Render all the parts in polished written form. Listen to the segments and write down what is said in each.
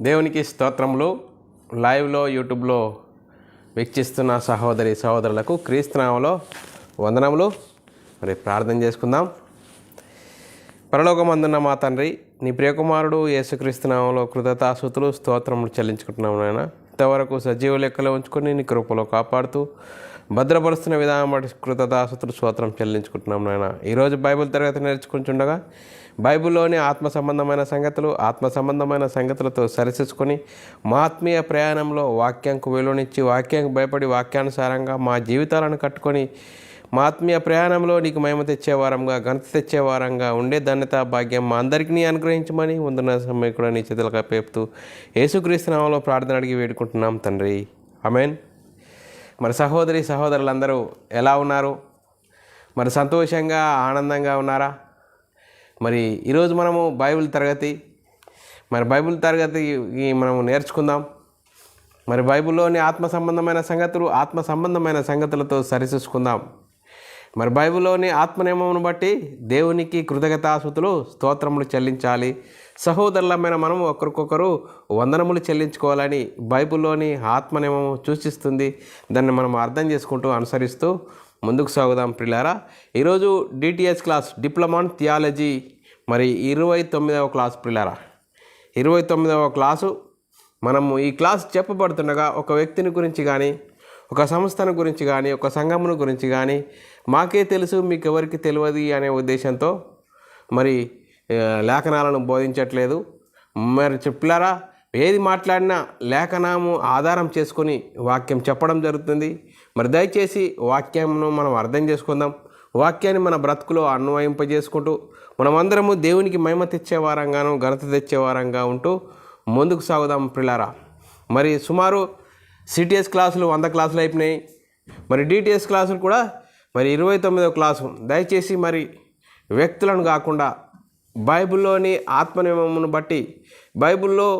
దేవునికి స్తోత్రములు. లైవ్లో యూట్యూబ్లో వీక్షిస్తున్న సహోదరులకు క్రీస్తునామములో వందనములు. మరి ప్రార్థన చేసుకుందాం. పరలోకమందున్న మా తండ్రి, నీ ప్రియకుమారుడు యేసుక్రీస్తునామములో కృతజ్ఞతాస్తుతులు స్తోత్రములు చెల్లించుకుంటున్నాము నాయన. ఇంతవరకు సజీవ లెక్కలో ఉంచుకొని నీ కృపలో కాపాడుతూ భద్రపరుస్తున్న విధానం బట్టి కృతజ్ఞతాస్తుతులు స్తోత్రం చెల్లించుకుంటున్నాం నాయన. ఈరోజు బైబిల్ తరగతి నేర్చుకుంటుండగా బైబిల్లోని ఆత్మ సంబంధమైన సంగతులతో సరిచూసుకొని మా ఆత్మీయ ప్రయాణంలో వాక్యంకు విలువనిచ్చి వాక్యానికి భయపడి వాక్యానుసారంగా మా జీవితాలను కట్టుకొని మా ఆత్మీయ ప్రయాణంలో నీకు మహిమ తెచ్చేవారంగా, ఘనత తెచ్చేవారంగా ఉండే ధన్యత భాగ్యం మా అందరికీ అనుగ్రహించమని ముందున్న సమయం కూడా నీ చేతులకు అప్పేపుతూ యేసుక్రీస్తు నామములో ప్రార్థన అడిగి వేడుకుంటున్నాం తండ్రి, ఆమేన్. మరి సహోదరులందరూ ఎలా ఉన్నారు? మరి సంతోషంగా ఆనందంగా ఉన్నారా? మరి ఈరోజు మనము బైబిల్ తరగతి మనము నేర్చుకుందాం. మరి బైబిల్లోని ఆత్మ సంబంధమైన సంగతులతో సరిచూసుకుందాం. మరి బైబిల్లోని ఆత్మ నియమమును బట్టి దేవునికి కృతజ్ఞతాస్తుతులు స్తోత్రములు చెల్లించాలి. సహోదరులమైన మనము ఒకరికొకరు వందనములు చెల్లించుకోవాలని బైబిల్లోని ఆత్మ నియమము సూచిస్తుంది. దాన్ని మనం అర్థం చేసుకుంటూ అనుసరిస్తూ ముందుకు సాగుదాం ప్రియులారా. ఈరోజు DTH class, diploma in theology, మరి 29వ క్లాస్ ప్రియులారా. 29వ క్లాసు. మనము ఈ క్లాస్ చెప్పబడుతుండగా ఒక వ్యక్తిని గురించి కానీ, ఒక సంస్థను గురించి కానీ, ఒక సంఘమును గురించి కానీ మాకే తెలుసు మీకు ఎవరికి తెలియదు అనే ఉద్దేశంతో మరి లేఖనాలను బోధించట్లేదు. మరి పిల్లారా, ఏది మాట్లాడినా లేఖనము ఆధారం చేసుకొని వాక్యం చెప్పడం జరుగుతుంది. మరి దయచేసి వాక్యమును మనం అర్థం చేసుకుందాం. వాక్యాన్ని మన బ్రతుకులో అన్వయింపజేసుకుంటూ మనమందరము దేవునికి మహిమ తెచ్చేవారంగాను, ఘనత తెచ్చేవారంగా ఉంటూ ముందుకు సాగుదాం పిల్లారా. మరి సుమారు సిటిఎస్ క్లాసులు 100 క్లాసులు అయిపోయినాయి. మరి డిటిఎస్ క్లాసులు కూడా మరి 29వ క్లాసు. దయచేసి మరి వ్యక్తులను కాకుండా బైబిల్లోని ఆత్మనియమమును బట్టి బైబిల్లో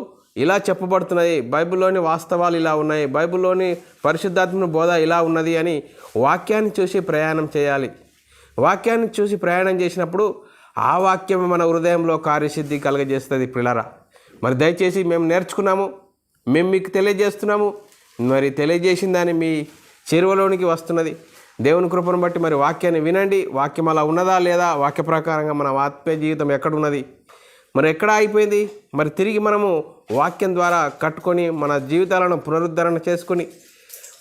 ఇలా చెప్పబడుతున్నది, బైబిల్లోని వాస్తవాలు ఇలా ఉన్నాయి, బైబిల్లోని పరిశుద్ధాత్మ బోధ ఇలా ఉన్నది అని వాక్యాన్ని చూసి ప్రయాణం చేయాలి. వాక్యాన్ని చూసి ప్రయాణం చేసినప్పుడు ఆ వాక్యం మన హృదయంలో కార్యసిద్ధి కలుగజేస్తుంది పిల్లరా. మరి దయచేసి మేము నేర్చుకున్నాము, మేము మీకు తెలియజేస్తున్నాము. మరి తెలియజేసిన దాన్ని మీ చేరువలోనికి వస్తున్నది. దేవుని కృపను బట్టి మరి వాక్యాన్ని వినండి. వాక్యం అలా ఉన్నదా లేదా, వాక్య ప్రకారంగా మన ఆత్మీయ జీవితం ఎక్కడున్నది, మరి ఎక్కడ అయిపోయింది, మరి తిరిగి మనము వాక్యం ద్వారా కట్టుకొని మన జీవితాలను పునరుద్ధరణ చేసుకొని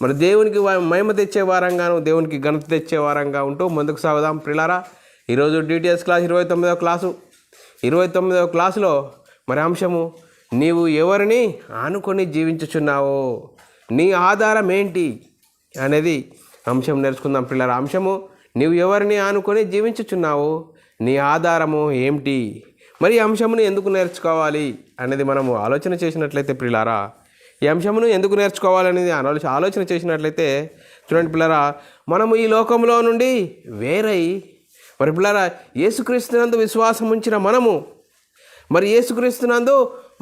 మరి దేవునికి మహిమ తెచ్చే వారంగాను, దేవునికి ఘనత తెచ్చే వారంగా ఉంటూ ముందుకు సాగుదాం ప్రియులారా. ఈరోజు డిటిఎస్ క్లాస్ 29వ క్లాసు. 29వ క్లాసులో మరి అంశము, నీవు ఎవరిని ఆనుకొని జీవించుచున్నావో, నీ ఆధారం ఏంటి అనేది అంశం నేర్చుకుందాం పిల్లల. అంశము, నీవు ఎవరిని ఆనుకొని జీవించుచున్నావో, నీ ఆధారము ఏమిటి, మరి ఈ అంశమును ఎందుకు నేర్చుకోవాలి అనేది మనము ఆలోచన చేసినట్లయితే పిల్లారా, ఈ అంశమును ఎందుకు నేర్చుకోవాలనేది ఆలోచన చేసినట్లయితే చూడండి పిల్లరా, మనము ఈ లోకంలో నుండి వేరై మరి పిల్లరా యేసుక్రీస్తునందు విశ్వాసం ఉంచిన మనము, మరి యేసుక్రీస్తునందు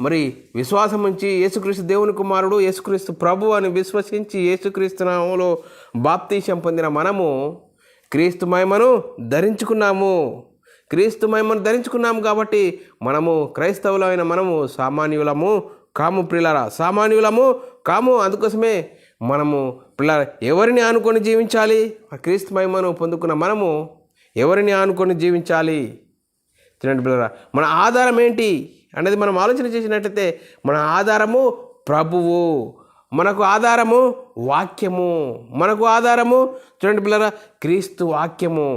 మరి విశ్వాసం ఉంచి యేసుక్రీస్తు దేవుని కుమారుడు, యేసుక్రీస్తు ప్రభు అని విశ్వసించి యేసుక్రీస్తు నామములో బాప్తీసం పొందిన మనము క్రీస్తు మహిమను ధరించుకున్నాము. క్రీస్తు మహిమను ధరించుకున్నాము కాబట్టి మనము క్రైస్తవులమైన మనము సామాన్యులము కాము ప్రియులారా, సామాన్యులము కాము. అందుకోసమే మనము పిల్లల ఎవరిని ఆనుకొని జీవించాలి? క్రీస్తు మహిమను పొందుకున్న మనము ఎవరిని ఆనుకొని జీవించాలి? చూడండి పిల్లరా, మన ఆధారం ఏంటి అనేది మనం ఆలోచన చేసినట్లయితే మన ఆధారము ప్రభువు, మనకు ఆధారము వాక్యము, మనకు ఆధారము చూడండి పిల్లరా క్రీస్తు వాక్యము,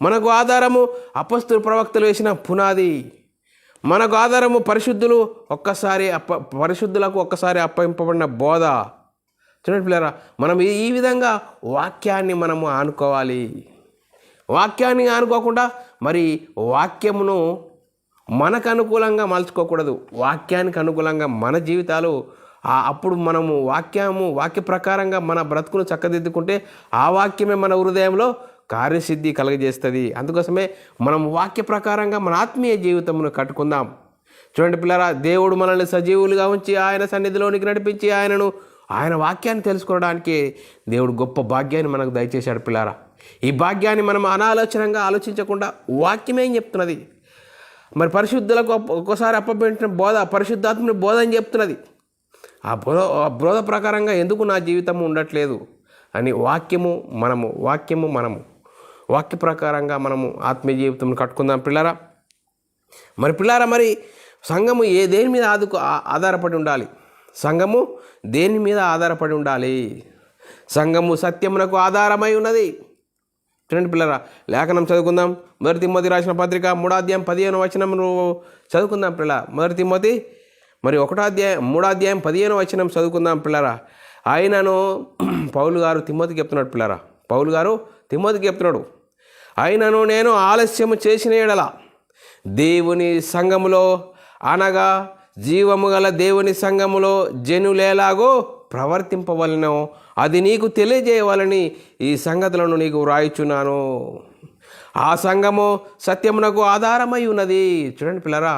మనకు ఆధారము అపొస్తలుల ప్రవక్తలు వేసిన పునాది, మనకు ఆధారము పరిశుద్ధులకు ఒక్కసారి అప్పగింపబడిన బోధ. చూడండి పిల్లరా, మనం ఈ విధంగా వాక్యాన్ని మనము ఆనుకోవాలి. వాక్యాన్ని ఆనుకోకుండా మరి వాక్యమును మనకు అనుకూలంగా మలుచుకోకూడదు. వాక్యానికి అనుకూలంగా మన జీవితాలు అప్పుడు మనము వాక్య ప్రకారంగా మన బ్రతుకును చక్కదిద్దుకుంటే ఆ వాక్యమే మన హృదయంలో కార్యసిద్ధి కలుగజేస్తుంది. అందుకోసమే మనం వాక్య ప్రకారంగా మన ఆత్మీయ జీవితమును కట్టుకుందాం. చూడండి పిల్లరా, దేవుడు మనల్ని సజీవులుగా ఉంచి ఆయన సన్నిధిలోనికి నడిపించి ఆయన వాక్యాన్ని తెలుసుకోవడానికి దేవుడు గొప్ప భాగ్యాన్ని మనకు దయచేశాడు పిల్లరా. ఈ భాగ్యాన్ని మనం అనాలోచనంగా ఆలోచించకుండా వాక్యమేం చెప్తున్నది, మరి పరిశుద్ధులకు ఒక్కోసారి అప్పబెట్టిన బోధ పరిశుద్ధాత్మని బోధ అని చెప్తున్నది. ఆ బోధ ప్రకారంగా ఎందుకు నా జీవితం ఉండట్లేదు అని వాక్య ప్రకారంగా మనము ఆత్మీయ జీవితం కట్టుకుందాం పిల్లరా. మరి సంఘము దేని మీద ఆధారపడి ఉండాలి? సంఘము దేని మీద ఆధారపడి ఉండాలి? సంఘము సత్యమునకు ఆధారమై ఉన్నది. చూడండి పిల్లరా, లేఖనం చదువుకుందాం. 1 తిమోతి రాసిన పత్రిక 3వ అధ్యాయం 15వ వచనం చదువుకుందాం పిల్ల. 1 తిమోతి 3వ అధ్యాయం 15వ వచనం చదువుకుందాం పిల్లరా. ఆయనను పౌలు గారు తిమోతికి చెప్తున్నాడు పిల్లరా. పౌలు గారు తిమోతికి చెప్తున్నాడు, ఆయనను నేను ఆలస్యము చేసిన ఎడల దేవుని సంఘములో, అనగా జీవము గల దేవుని సంఘములో జనులేలాగో ప్రవర్తింపవలనో అది నీకు తెలియజేయవాలని ఈ సంగతులను నీకు వ్రాయిచున్నాను. ఆ సంఘము సత్యమునకు ఆధారమై ఉన్నది. చూడండి పిల్లరా,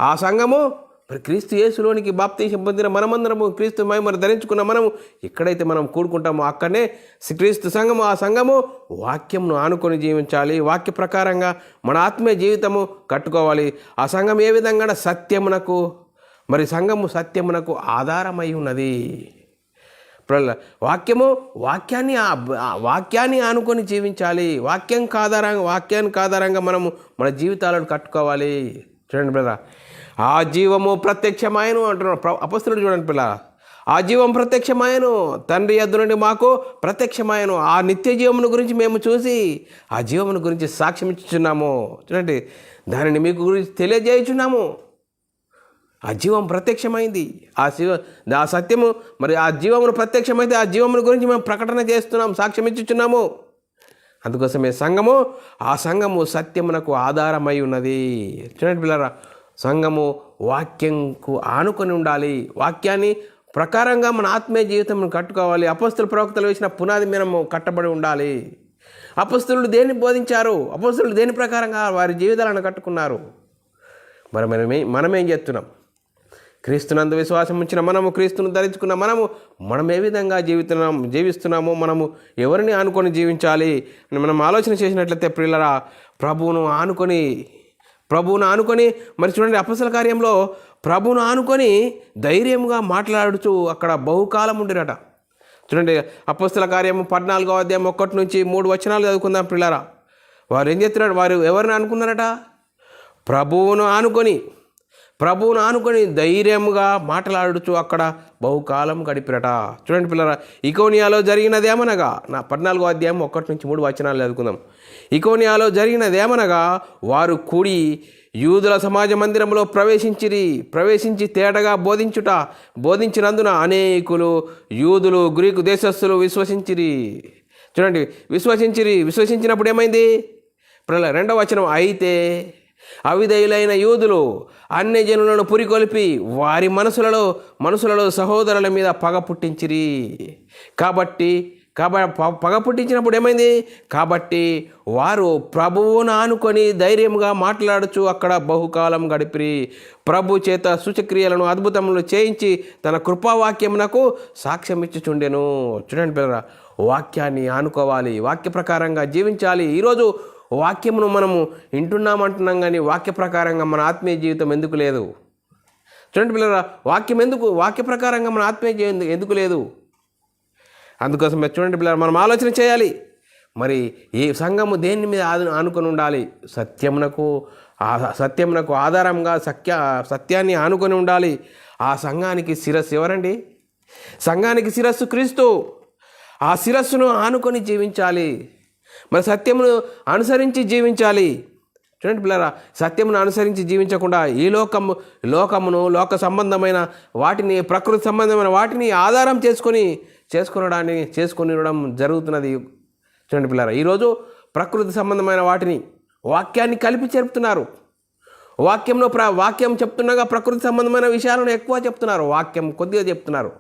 ఆ సంఘము మరి క్రీస్తు యేసులోనికి బాప్తీసం పొందిన మనమందరము, క్రీస్తు మహిమను ధరించుకున్న మనము ఎక్కడైతే మనం కూడుకుంటామో అక్కడనే క్రీస్తు సంఘము, ఆ సంఘము వాక్యంను ఆనుకొని జీవించాలి. వాక్య ప్రకారంగా మన ఆత్మీయ జీవితము కట్టుకోవాలి. ఆ సంఘం ఏ విధంగా సంఘము సత్యమునకు ఆధారమై ఉన్నది. వాక్యాన్ని ఆనుకొని జీవించాలి. వాక్యానికి ఆధారంగా మనము మన జీవితాలను కట్టుకోవాలి. చూడండి బ్రదర్, ఆ జీవము ప్రత్యక్షమాయను అంటున్నాడు అపొస్తలుడు. చూడండి పిల్ల, ఆ జీవం ప్రత్యక్షమాయను, తండ్రి యొద్ద నుండి మాకు ప్రత్యక్షమాయను. ఆ నిత్య జీవమును గురించి మేము చూసి ఆ జీవమును గురించి సాక్ష్యం ఇచ్చుచున్నాము. చూడండి, దానిని మీకు గురించి తెలియజేయుచున్నాము. ఆ జీవం ప్రత్యక్షమైంది, ఆ సత్యము మరి ఆ జీవమును ప్రత్యక్షమైతే ఆ జీవమును గురించి మేము ప్రకటన చేస్తున్నాం, సాక్ష్యం ఇచ్చుచున్నాము. అందుకోసమే ఆ సంఘము సత్యమునకు ఆధారమై ఉన్నది. చూడండి పిల్లరా, సంఘము వాక్యంకు ఆనుకొని ఉండాలి. వాక్యాన్ని ప్రకారంగా మన ఆత్మీయ జీవితం కట్టుకోవాలి. అపొస్తలులు ప్రవక్తలు వేసిన పునాది మనము కట్టబడి ఉండాలి. అపొస్తలులు దేన్ని బోధించారు? అపొస్తలులు దేని ప్రకారంగా వారి జీవితాలను కట్టుకున్నారు? మరి మనమేం చేస్తున్నాం? క్రీస్తునందు విశ్వాసం ఉంచిన మనము, క్రీస్తును ధరించుకున్న మనం ఏ విధంగా జీవిస్తున్నామో, మనము ఎవరిని ఆనుకొని జీవించాలి అని మనం ఆలోచన చేసినట్లయితే ప్రియులరా, ప్రభువును ఆనుకొని మరి చూడండి, అపొస్తల కార్యంలో ప్రభువును ఆనుకొని ధైర్యంగా మాట్లాడుతూ అక్కడ బహుకాలం ఉండిరట. చూడండి, అపొస్తల కార్యము 14వ అధ్యాయం 1 నుంచి 3 వచనాలు చదువుకుందాం పిల్లరా. వారు ఏం చేస్తున్నాడు? వారు ఎవరిని అనుకున్నారట? ప్రభువును ఆనుకొని ధైర్యముగా మాట్లాడుతూ అక్కడ బహుకాలం గడిపిరట. చూడండి పిల్లరా, ఇకోనియాలో జరిగినదేమనగా 14వ అధ్యాయం 1 నుంచి 3 వచనాలు చదువుకుందాం. ఇకోనియాలో జరిగినదేమనగా వారు కూడి యూదుల సమాజ మందిరంలో ప్రవేశించి తేటగా బోధించినందున అనేకులు యూదులు, గ్రీకు దేశస్థులు విశ్వసించిరి. చూడండి, విశ్వసించినప్పుడు ఏమైంది? 2వ వచనం, అయితే అవిధేయులైన యూదులు అన్య జనులను పురికొల్పి వారి మనసులలో సహోదరుల మీద పగ పుట్టించిరి. కాబట్టి పగ పుట్టించినప్పుడు ఏమైంది? కాబట్టి వారు ప్రభువును ఆనుకొని ధైర్యంగా మాట్లాడుచు అక్కడ బహుకాలం గడిపిరి. ప్రభు చేత సూచక్రియలను, అద్భుతములు చేయించి తన కృపావాక్యమునకు సాక్ష్యం ఇచ్చుచుండెను. చూడండి పిల్లరా, వాక్యాన్ని ఆనుకోవాలి, వాక్య ప్రకారంగా జీవించాలి. ఈరోజు వాక్యమును మనము వింటున్నామంటున్నాం, కానీ వాక్య ప్రకారంగా మన ఆత్మీయ జీవితం ఎందుకు లేదు? చూడండి పిల్లరా, వాక్య ప్రకారంగా మన ఆత్మీయ జీవితం ఎందుకు లేదు? అందుకోసం చూడండి పిల్లలు, మనం ఆలోచన చేయాలి. మరి ఈ సంఘము దేని మీద ఆనుకొని ఉండాలి? సత్యమునకు ఆధారంగా సత్యాన్ని ఆనుకొని ఉండాలి. ఆ సంఘానికి శిరస్సు ఎవరండి? సంఘానికి శిరస్సు క్రీస్తు. ఆ శిరస్సును ఆనుకొని జీవించాలి. మరి సత్యమును అనుసరించి జీవించాలి. చూడండి పిల్లరా, సత్యమును అనుసరించి జీవించకుండా ఈ లోకమును, లోక సంబంధమైన వాటిని, ప్రకృతి సంబంధమైన వాటిని ఆధారం చేసుకునడం జరుగుతున్నది. చూడండి పిల్లరా, ఈరోజు ప్రకృతి సంబంధమైన వాక్యాన్ని కలిపి చెప్తున్నారు. వాక్యం చెప్తుండగా ప్రకృతి సంబంధమైన విషయాలను ఎక్కువ చెప్తున్నారు, వాక్యం కొద్దిగా చెప్తున్నారు.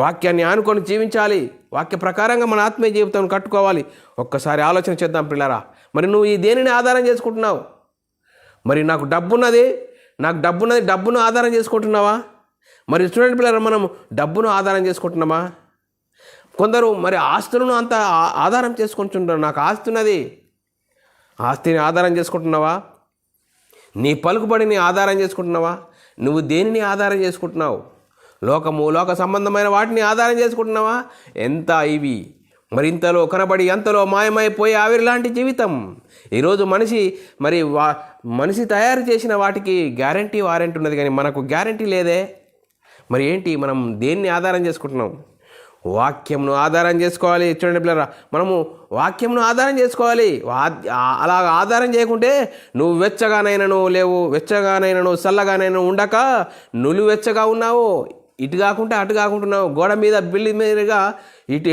వాక్యాన్ని ఆనుకొని జీవించాలి. వాక్య ప్రకారంగా మన ఆత్మీయ జీవితం కట్టుకోవాలి. ఒక్కసారి ఆలోచన చేద్దాం పిల్లరా. మరి నువ్వు ఈ దేనిని ఆధారం చేసుకుంటున్నావు? మరి నాకు డబ్బును ఆధారం చేసుకుంటున్నావా? మరి చూడండి పిల్లరా, మనం డబ్బును ఆధారం చేసుకుంటున్నామా? కొందరు మరి ఆస్తులను అంత ఆధారం చేసుకుంటుంటారు. నాకు ఆస్తి ఉన్నది, ఆస్తిని ఆధారం చేసుకుంటున్నావా? నీ పలుకుబడిని ఆధారం చేసుకుంటున్నావా? నువ్వు దేనిని ఆధారం చేసుకుంటున్నావు? లోక సంబంధమైన వాటిని ఆధారం చేసుకుంటున్నావా? ఎంత ఇవి మరి ఇంతలో కనబడి అంతలో మాయమైపోయే ఆవిరి లాంటి జీవితం. ఈరోజు మనిషి తయారు చేసిన వాటికి గ్యారంటీ వారంటీ ఉన్నది, కానీ మనకు గ్యారంటీ లేదే. మరి ఏంటి, మనం దేన్ని ఆధారం చేసుకుంటున్నాం? వాక్యంను ఆధారం చేసుకోవాలి. చూడండి పిల్లరా, మనము వాక్యంను ఆధారం చేసుకోవాలి. అలా ఆధారం చేయకుంటే నువ్వు వెచ్చగానైనాను లేవు, వెచ్చగానైనాను చల్లగానైనా ఉండక నులివెచ్చగా ఉన్నావు. ఇటు కాకుంటే అటు కాకుంటున్నావు, గోడ మీద బిల్డింగ్ మీదుగా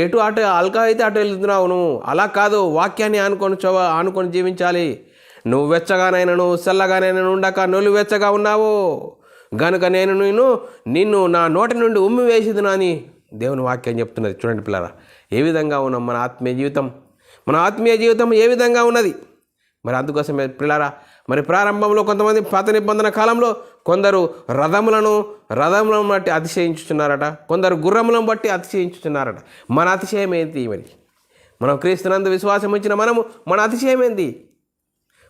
ఎటు అటు అల్కా అయితే అటు వెళ్తున్నావు. నువ్వు అలా కాదు, వాక్యాన్ని ఆనుకొని జీవించాలి. నువ్వు వెచ్చగానైనాను చల్లగానైనా ఉండక నులివెచ్చగా ఉన్నావు గనుక నేను నిన్ను నా నోటి నుండి ఉమ్మి వేసేదినా అని దేవుని వాక్యం చెప్తున్నది. చూడండి పిల్లరా, ఏ విధంగా ఉన్నాం? మన ఆత్మీయ జీవితం ఏ విధంగా ఉన్నది? మరి అందుకోసమే పిల్లరా, మరి ప్రారంభంలో కొంతమంది పాత నిబంధన కాలంలో కొందరు రథములను బట్టి అతిశయించుచున్నారట, కొందరు గుర్రములను బట్టి అతిశయించుచున్నారట. మన అతిశయం ఏంటి? మరి మనం క్రీస్తునందు విశ్వాసం ఉంచిన మన అతిశయం ఏంటి?